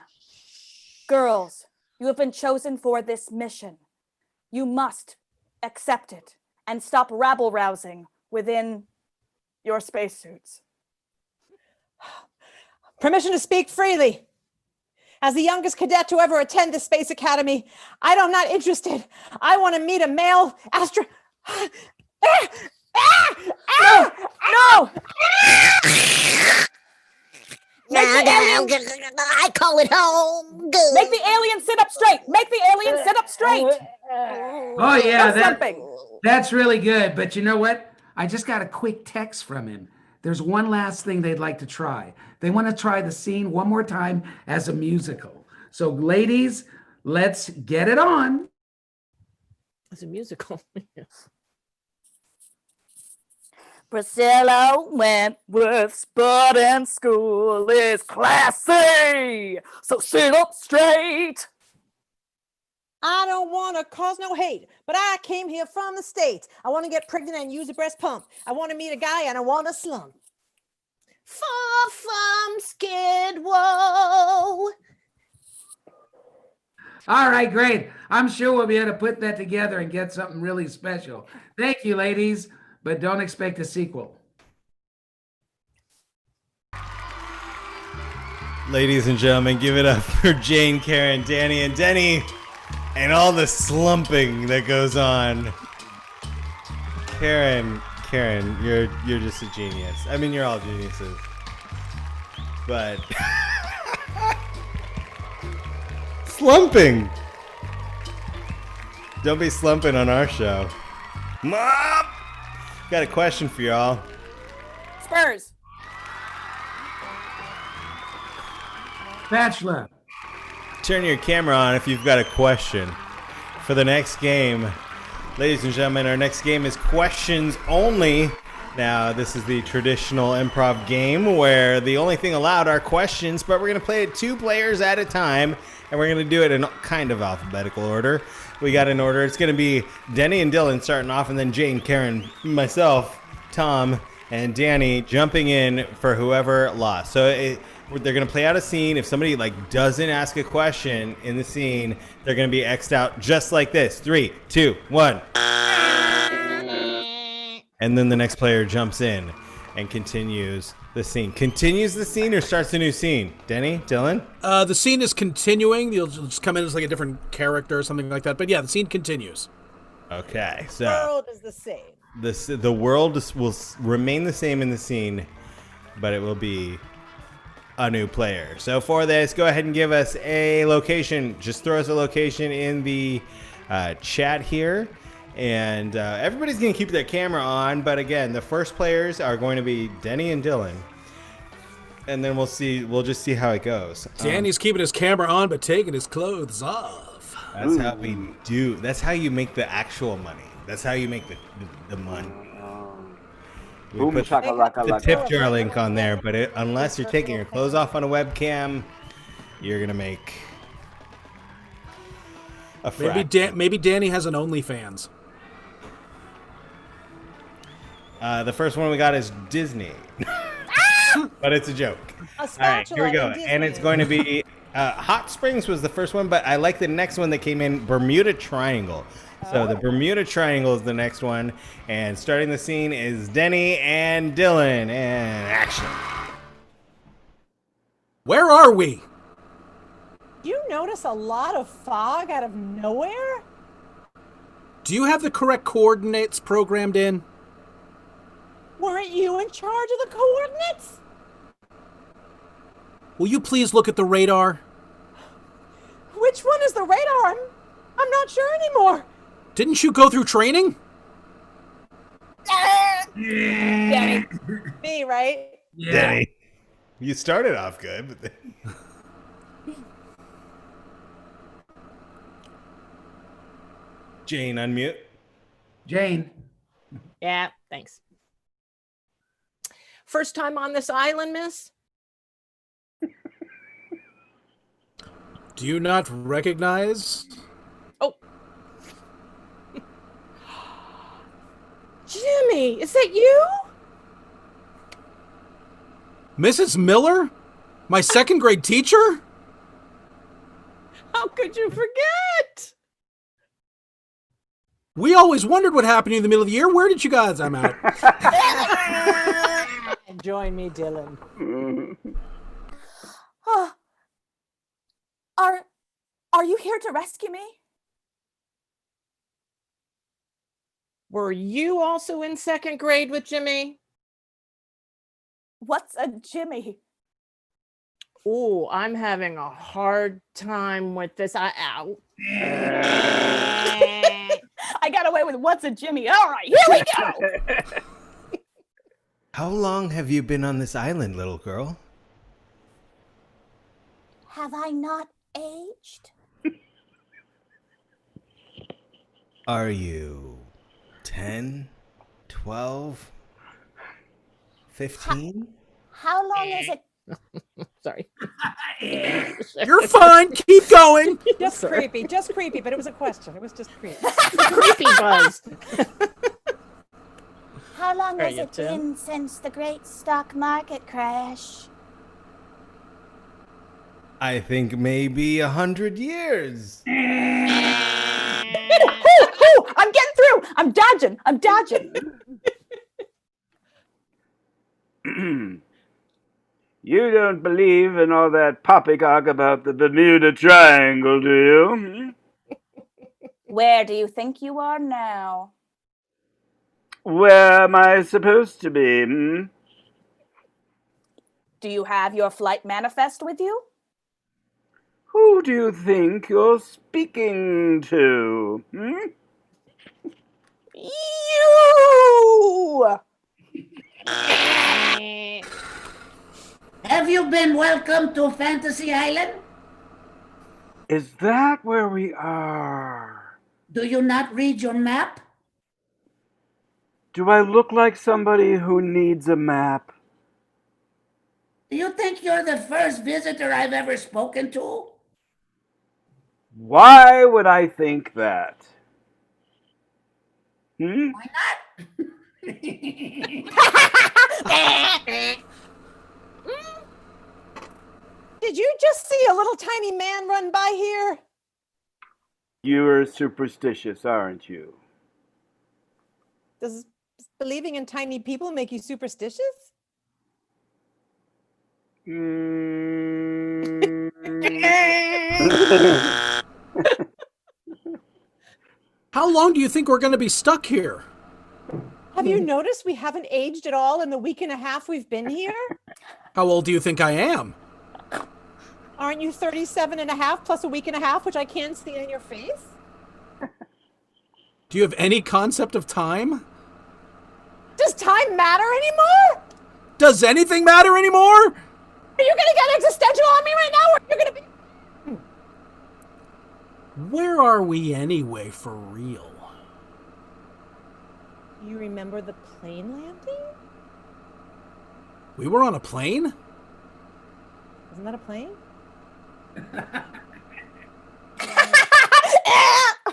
Girls, you have been chosen for this mission. You must accept it and stop rabble-rousing within your spacesuits. Permission to speak freely. As the youngest cadet to ever attend the Space Academy, I'm not interested. I want to meet a male No! No! Make the alien, I call it home. make the alien sit up straight. Make the alien sit up straight. Oh yeah, No slumping. that's really good. But you know what? I just got a quick text from him. There's one last thing they'd like to try. They want to try the scene one more time as a musical. So, ladies, let's get it on. It's a musical. Priscilla Wentworth's boarding school is classy. So sit up straight. I don't want to cause no hate, but I came here from the States. I want to get pregnant and use a breast pump. I want to meet a guy and I want a slump. Far from Skid Row. All right, great. I'm sure we'll be able to put that together and get something really special. Thank you, ladies, but don't expect a sequel. Ladies and gentlemen, give it up for Jane, Karen, Danny, and Denny, and all the slumping that goes on. Karen, you're just a genius. I mean, you're all geniuses. But slumping. Don't be slumping on our show. Mom! Got a question for y'all. Spurs. Bachelor. Turn your camera on if you've got a question for the next game. Ladies and gentlemen, our next game is questions only. Now, this is the traditional improv game where the only thing allowed are questions, but we're going to play it 2 players at a time, and we're going to do it in kind of alphabetical order. We got an order. It's going to be Denny and Dylan starting off, and then Jane, Karen, myself, Tom, and Danny jumping in for whoever lost. So they're going to play out a scene. If somebody doesn't ask a question in the scene, they're going to be X'd out just like this. 3, 2, 1. And then the next player jumps in and continues the scene. Continues the scene or starts a new scene? Denny, Dylan? The scene is continuing. You'll just come in as like a different character or something like that. But yeah, the scene continues. Okay, so The world is the same. the world will remain the same in the scene, but it will be a new player. So for this, go ahead and give us a location. Just throw us a location in the chat here. And everybody's going to keep their camera on. But again, the first players are going to be Denny and Dylan. And then we'll just see how it goes. Danny's keeping his camera on, but taking his clothes off. That's how we do. That's how you make the actual money. That's how you make the money. We Boom put shakalaka the laka. tip jar link on there, but unless you're taking your clothes off on a webcam, you're going to make a fraction. Maybe Danny has an OnlyFans. The first one we got is Disney. But it's a joke. All right, here we go. And it's going to be Hot Springs was the first one, but I like the next one that came in, Bermuda Triangle. So the Bermuda Triangle is the next one. And starting the scene is Denny and Dylan. And action. Where are we? You notice a lot of fog out of nowhere? Do you have the correct coordinates programmed in? Weren't you in charge of the coordinates? Will you please look at the radar? Which one is the radar? I'm not sure anymore. Didn't you go through training? Danny. Me, right? Yeah. Denny. You started off good, but then... Jane, unmute. Jane. Yeah, thanks. First time on this island, miss? Do you not recognize? Oh. Jimmy, is that you? Mrs. Miller? My second grade teacher? How could you forget? We always wondered what happened in the middle of the year. Where did you guys? I'm out. Join me, Dylan. Are you here to rescue me? Were you also in second grade with Jimmy? What's a Jimmy? Oh, I'm having a hard time with this. Ow. I got away with what's a Jimmy. All right, here we go. How long have you been on this island, little girl? Have I not aged? Are you 10, 12, 15? How long is it? Sorry. You're fine. Keep going. Just creepy, but it was a question. It was just creepy. Creepy buzz. How long Are has you it 10? been since the great stock market crash? I think maybe 100 years. I'm getting through. I'm dodging. You don't believe in all that poppycock about the Bermuda Triangle, do you? Where do you think you are now? Where am I supposed to be? Do you have your flight manifest with you? Who do you think you're speaking to? You! Have you been welcome to Fantasy Island? Is that where we are? Do you not read your map? Do I look like somebody who needs a map? Do you think you're the first visitor I've ever spoken to? Why would I think that? Why not? Did you just see a little tiny man run by here? You're superstitious, aren't you? Does believing in tiny people make you superstitious? How long do you think we're going to be stuck here? Have you noticed we haven't aged at all in the week and a half we've been here? How old do you think I am? Aren't you 37 and a half plus a week and a half, which I can't see on your face? Do you have any concept of time? Does time matter anymore? Does anything matter anymore? Are you gonna get existential on me right now, or are you gonna be... Where are we anyway, for real? You remember the plane landing? We were on a plane? Isn't that a plane?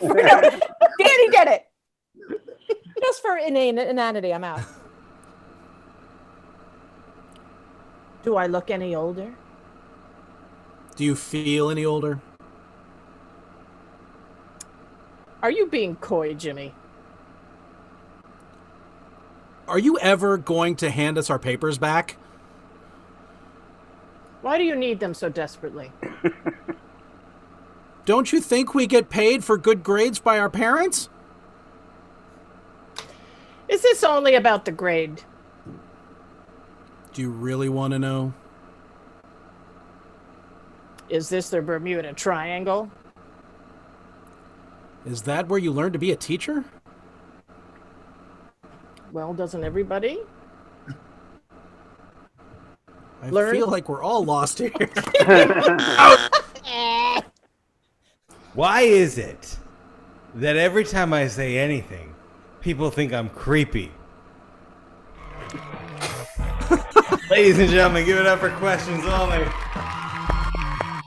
Danny did it. Just for inanity, I'm out. Do I look any older? Do you feel any older? Are you being coy, Jimmy? Are you ever going to hand us our papers back? Why do you need them so desperately? Don't you think we get paid for good grades by our parents? Is this only about the grade? Do you really want to know? Is this the Bermuda Triangle? Is that where you learn to be a teacher? Well, doesn't everybody? I Learn? feel like we're all lost here. Why is it that every time I say anything, people think I'm creepy? Ladies and gentlemen, give it up for questions only.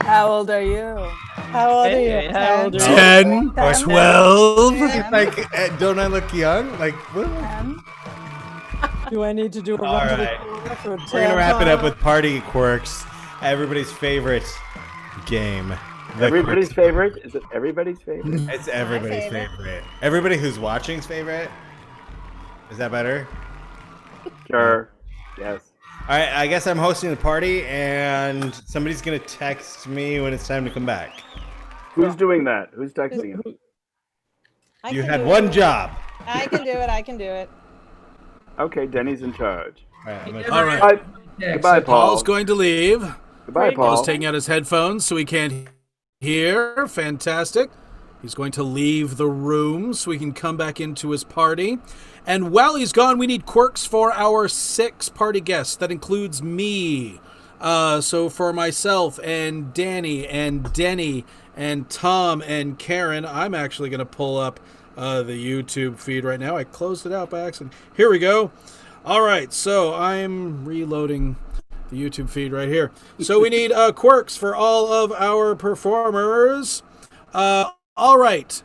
How old are you? How old are you? How old are you? 10, 12. Like, don't I look young? Like, what? Do I need to do a All run to the right. corner for a We're gonna wrap it up tampon? with Party Quirks, everybody's favorite game. The Everybody's Quirks. favorite? Is it everybody's favorite? It's everybody's favorite. Everybody who's watching's favorite. Is that better? Sure. Yes. All right, I guess I'm hosting the party, and somebody's gonna text me when it's time to come back. Who's doing that? Who's texting him? I You can had do one it. job. I can do it. I can do it. Okay, Denny's in charge. All right. Bye. Goodbye, Paul. Paul's going to leave. Goodbye, Paul. Paul's taking out his headphones so he can't hear. Fantastic. He's going to leave the room so he can come back into his party. And while he's gone, we need Quirks for our 6 party guests. That includes me. So for myself and Danny and Denny and Tom and Karen, I'm actually going to pull up the YouTube feed right now. I closed it out by accident. Here we go. All right, so I'm reloading the YouTube feed right here. So we need Quirks for all of our performers. All right,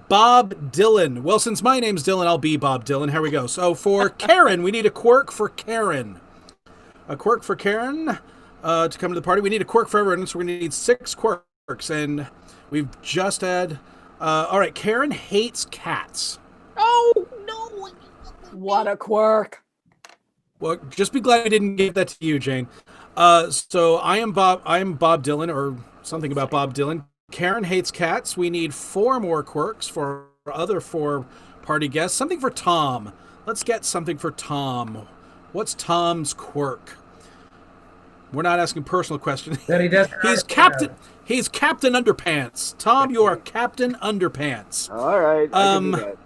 Bob Dylan. Well, since my name's Dylan, I'll be Bob Dylan. Here we go. So for Karen, we need a quirk for Karen. A quirk for Karen to come to the party. We need a quirk for everyone, so we're going to need 6 quirks. And we've just had... all right, Karen hates cats. Oh, no. What a quirk. Well, just be glad I didn't give that to you, Jane. So I am Bob Dylan, or something about Bob Dylan. Karen hates cats. We need 4 more quirks for our other 4 party guests. Something for Tom. Let's get something for Tom. What's Tom's quirk? We're not asking personal questions. That he does. He's Captain Underpants. Tom, you are Captain Underpants. All right. I can do that.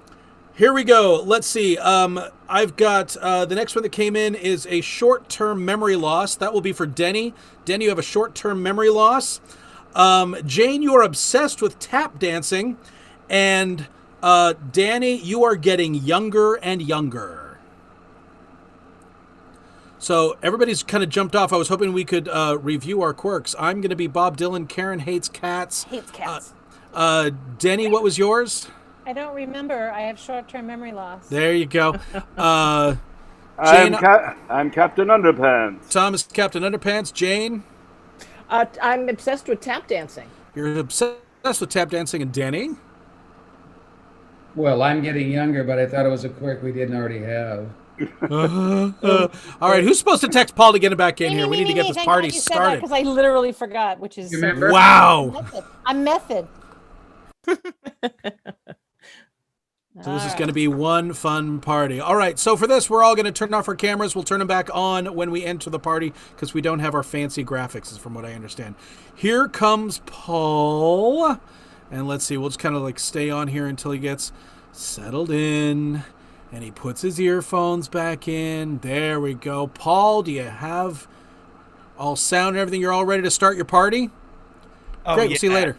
Here we go. Let's see. I've got the next one that came in is a short-term memory loss. That will be for Denny. Denny, you have a short-term memory loss. Jane, you are obsessed with tap dancing. And Danny, you are getting younger and younger. So everybody's kind of jumped off. I was hoping we could review our quirks. I'm going to be Bob Dylan. Karen hates cats. Hates cats. Denny, what was yours? I don't remember. I have short-term memory loss. There you go. Jane, I'm Captain Underpants. Tom is Captain Underpants. Jane? I'm obsessed with tap dancing. You're obsessed with tap dancing. And Denny? Well, I'm getting younger, but I thought it was a quirk we didn't already have. All right, who's supposed to text Paul to get him back in here? We need to get this party started. Because I literally forgot, which is... Remember? Wow. I'm method. So this is going to be one fun party. All right, so for this, we're all going to turn off our cameras. We'll turn them back on when we enter the party because we don't have our fancy graphics, from what I understand. Here comes Paul. And let's see, we'll just kind of like stay on here until he gets settled in. And he puts his earphones back in. There we go. Paul, do you have all sound and everything? You're all ready to start your party? Oh, great, yeah. We'll see you later.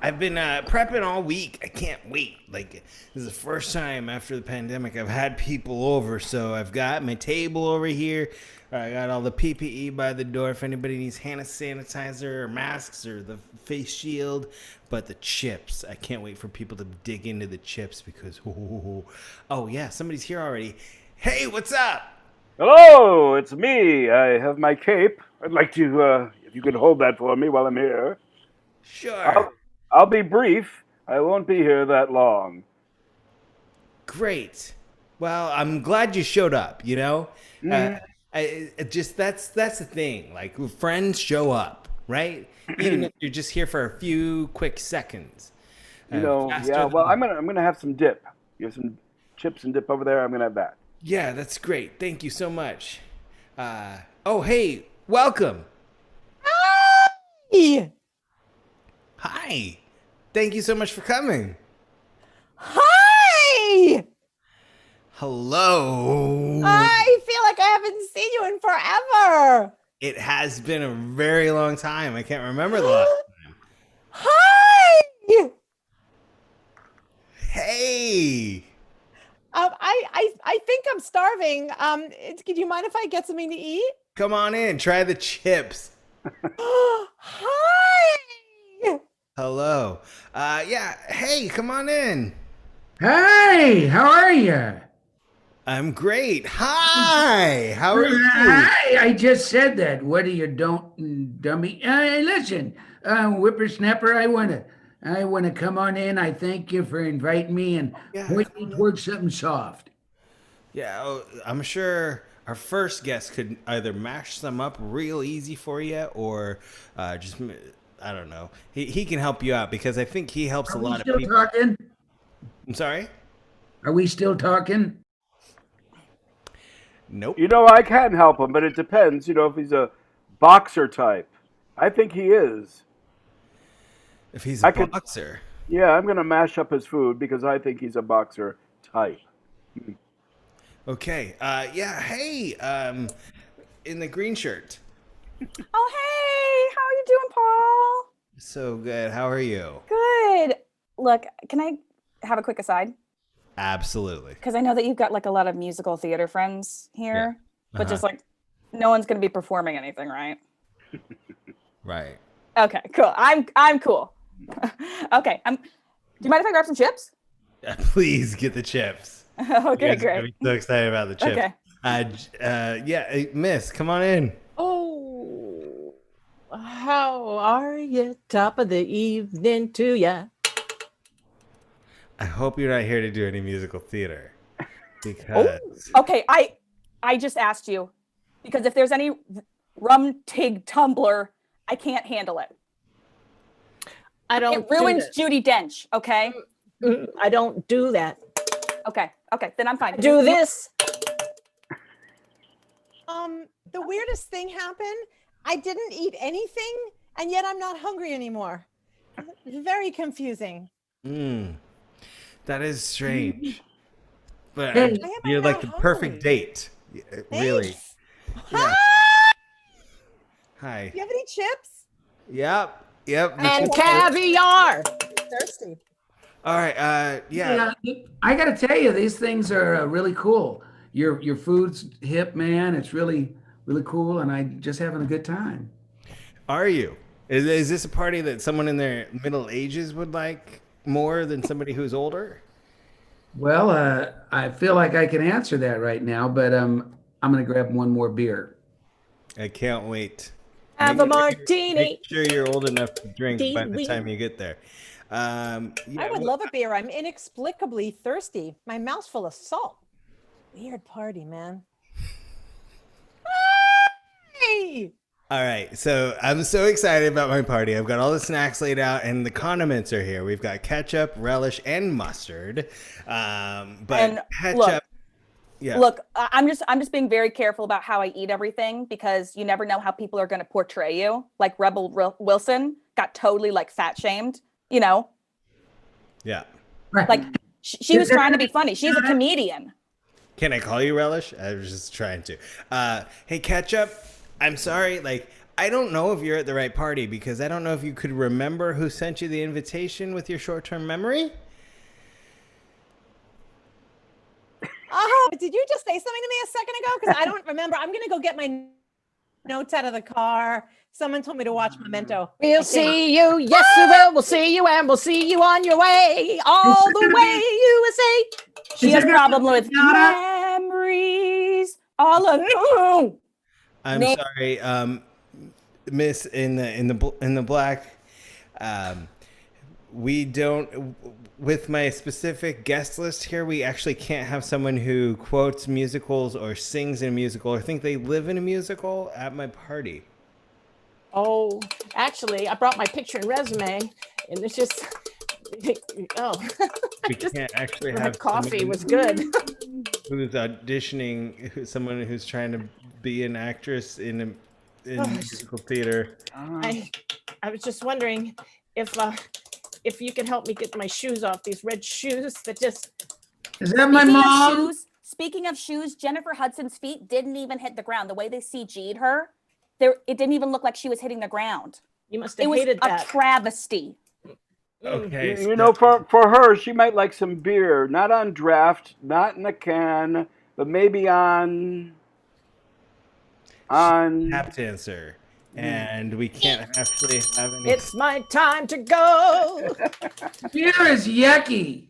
I've been prepping all week. I can't wait. Like, this is the first time after the pandemic I've had people over. So I've got my table over here. I got all the PPE by the door if anybody needs hand sanitizer or masks or the face shield. But the chips, I can't wait for people to dig into the chips because, oh yeah, somebody's here already. Hey, what's up? Hello, it's me. I have my cape. I'd like to, if you could hold that for me while I'm here. Sure. I'll be brief. I won't be here that long. Great. Well, I'm glad you showed up, you know? That's the thing. Like, friends show up, right? Even if you're just here for a few quick seconds. Yeah, well, I'm gonna have some dip. You have some chips and dip over there. I'm gonna have that. Yeah, that's great. Thank you so much. Oh, hey, welcome. Hi. Hi. Thank you so much for coming. Hi. Hello. I feel like I haven't seen you in forever. It has been a very long time. I can't remember the last time. Hi. Hey. I think I'm starving. Do you mind if I get something to eat? Come on in. Try the chips. Hi. Hello. Yeah. Hey, come on in. Hi, how are you? I'm great. Hi. How are you? Hi, I just said that. What are you, dummy? Listen, whippersnapper, I wanna come on in. I thank you for inviting me and point me towards something soft. Yeah, I'm sure our first guest could either mash some up real easy for you or just, I don't know. He can help you out because I think he helps a lot of people. Talking? I'm sorry? Are we still talking? Nope. You know, I can help him, but it depends, if he's a boxer type. I think he is. If he's a I could- boxer. Yeah, I'm going to mash up his food because I think he's a boxer type. Okay. Yeah. Hey. In the green shirt. Oh, hey, how are you doing, Paul? So good. How are you? Good. Look, can I have a quick aside? Absolutely. Because I know that you've got like a lot of musical theater friends here, but just Uh-huh. like no one's going to be performing anything, right? Right. Okay, cool. I'm cool. Okay, do you mind if I grab some chips? Please get the chips. Okay, You guys are gonna great. be so excited about the chips. Okay. Yeah, Miss, come on in. Oh, how are you? Top of the evening to ya. I hope you're not here to do any musical theater. Because Okay, I just asked you because if there's any rum tig tumbler, I can't handle it. I don't. It ruins do Judi Dench. Okay. I don't do that. Okay. Then I'm fine. Do this. The weirdest thing happened. I didn't eat anything, and yet I'm not hungry anymore. Very confusing. that is strange. But Hey. Why am I you're like not the perfect hungry? date. Really. Thanks. Yeah. Hi. Hi. Do you have any chips? Yep. Yep. the And chips- caviar. Thirsty. All right. Yeah. I got to tell you, these things are really cool. Your food's hip, man. It's really cool, and I just having a good time. Are you? Is this a party that someone in their middle ages would like more than somebody who's older? Well, I feel like I can answer that right now, but I'm gonna grab one more beer. I can't wait. Have a martini. Make sure you're old enough to drink by the Dee-wee. time you get there. Yeah, I would love a beer. I'm inexplicably thirsty. My mouth's full of salt. Weird party, man. Hey! All right, so I'm so excited about my party. I've got all the snacks laid out, and the condiments are here. We've got ketchup, relish, and mustard. But And ketchup, look, yeah. Look, I'm just being very careful about how I eat everything because you never know how people are going to portray you. Like Rebel Wilson got totally like fat shamed, Yeah. Like she was trying to be funny. She's a comedian. Can I call you relish? I was just trying to. Hey, ketchup. I'm sorry. Like, I don't know if you're at the right party because I don't know if you could remember who sent you the invitation with your short-term memory. Oh, did you just say something to me a second ago? Because I don't remember. I'm going to go get my notes out of the car. Someone told me to watch Memento. We'll see you. Yes, we will. We'll see you, and we'll see you on your way. All the way, USA. She has a problem with memories. All alone. I'm sorry, Miss in the black. We don't. With my specific guest list here, we actually can't have someone who quotes musicals or sings in a musical or think they live in a musical at my party. Oh, actually, I brought my picture and resume, and it's just, oh, We can't actually my have coffee somebody was good. who's auditioning, someone who's trying to be an actress in musical theater. I was just wondering if you can help me get my shoes off, these red shoes that just. Is that my Speaking of mom? shoes, speaking of shoes, Jennifer Hudson's feet didn't even hit the ground. The way they CG'd her, it didn't even look like she was hitting the ground. You must It have was hated a that. travesty. Okay. You know, for her, she might like some beer, not on draft, not in a can, but maybe on Tap dancer. And we can't actually have any. It's my time to go. Beer is yucky.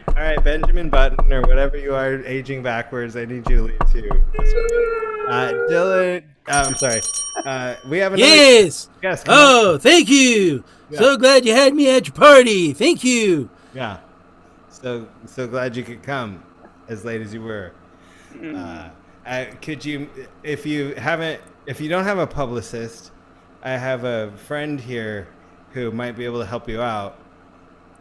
All right, Benjamin Button or whatever you are, aging backwards. I need you to leave too. Dylan, I'm sorry. We have another Yes. guest. Come on. Oh, thank you. So glad you had me at your party. Thank you. Yeah. So glad you could come as late as you were. Could you, if you don't have a publicist, I have a friend here who might be able to help you out,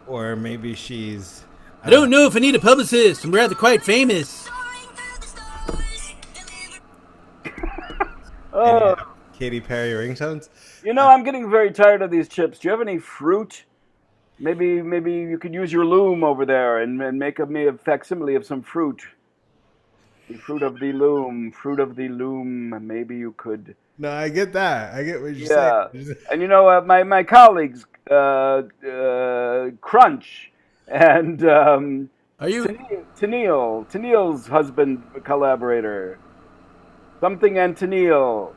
or maybe she's I don't know if I need a publicist. I'm rather quite famous. Oh, Katy Perry ringtones. you know, I'm getting very tired of these chips. Do you have any fruit? Maybe you could use your loom over there and make me a facsimile of some fruit. The fruit of the loom. Maybe you could. No, I get that. I get what you're saying. And you know, my colleagues, Crunch and Are you? Tennille's husband collaborator. Something and Tennille.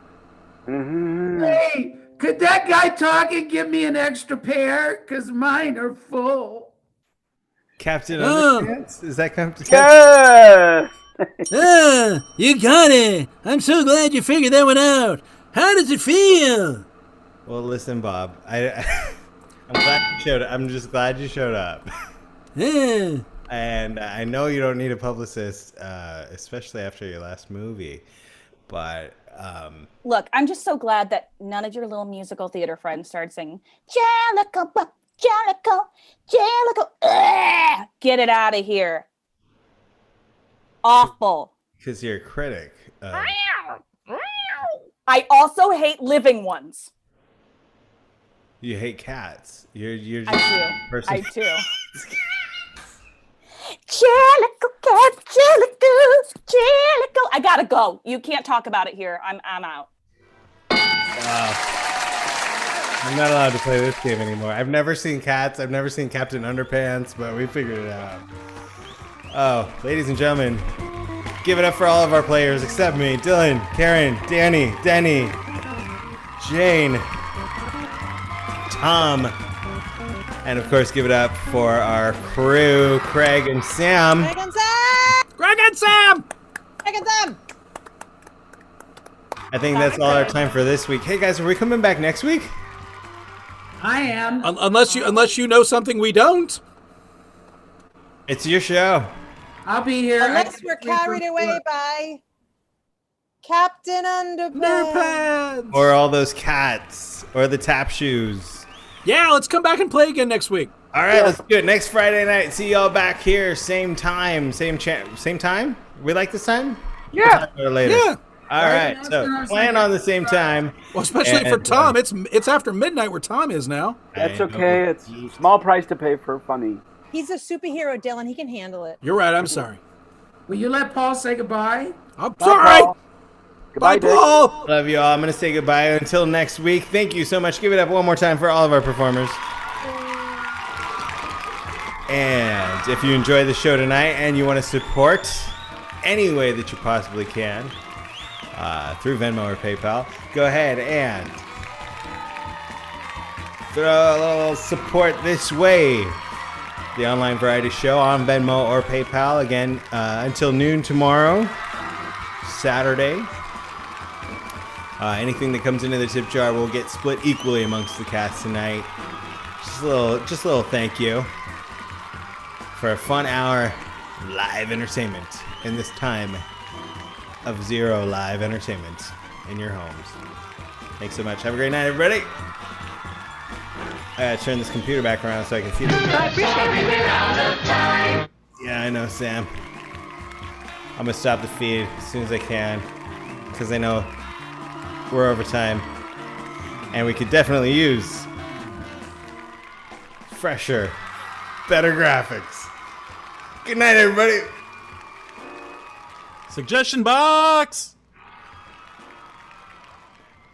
Hey, could that guy talk and give me an extra pair? Because mine are full. Captain Underpants? Is that Captain? Yeah. You got it. I'm so glad you figured that one out. How does it feel? Well, listen, Bob. I'm glad you showed up. I'm just glad you showed up. Yeah. And I know you don't need a publicist, especially after your last movie. But Look, I'm just so glad that none of your little musical theater friends started singing Jellicle, Jellicle, Jellicle. Ugh! Get it out of here. Awful. because you're a critic. I also hate living ones. You hate cats. You're just I do. person. I do. Jellicle cat, jellicle, jellicle. I gotta go. You can't talk about it here. I'm out. I'm not allowed to play this game anymore. I've never seen Cats. I've never seen Captain Underpants, but we figured it out. Oh, ladies and gentlemen, give it up for all of our players except me, Dylan, Karen, Danny, Denny, Jane, Tom, and of course give it up for our crew, Craig and Sam. Craig and Sam! Greg and Sam! Craig and Sam! I think that's all our time for this week. Hey guys, are we coming back next week? I am. Unless you know something we don't. It's your show. I'll be here. Unless we're carried away by Captain Underpants. Or all those cats. Or the tap shoes. Yeah, let's come back and play again next week. All right, let's do it. Next Friday night. See y'all back here. Same time. Same time? We like this time? Yeah. Or later? Yeah. All right. So plan on the same time. Well, especially for Tom. It's after midnight where Tom is now. That's okay. It's a small price to pay for funny. He's a superhero, Dylan. He can handle it. You're right. I'm sorry. Will you let Paul say goodbye? I'm sorry. Paul. Goodbye, Bye, Paul. Love you all. I'm going to say goodbye until next week. Thank you so much. Give it up one more time for all of our performers. And if you enjoyed the show tonight and you want to support any way that you possibly can, through Venmo or PayPal, go ahead and throw a little support this way. The online variety show on Venmo or PayPal again until noon tomorrow, Saturday. Anything that comes into the tip jar will get split equally amongst the cast tonight. Just a little thank you for a fun hour live entertainment in this time of zero live entertainment in your homes. Thanks so much. Have a great night, everybody. I gotta turn this computer back around so I can see this. Yeah, I know, Sam. I'm gonna stop the feed as soon as I can because I know we're over time and we could definitely use fresher, better graphics. Good night, everybody. Suggestion box!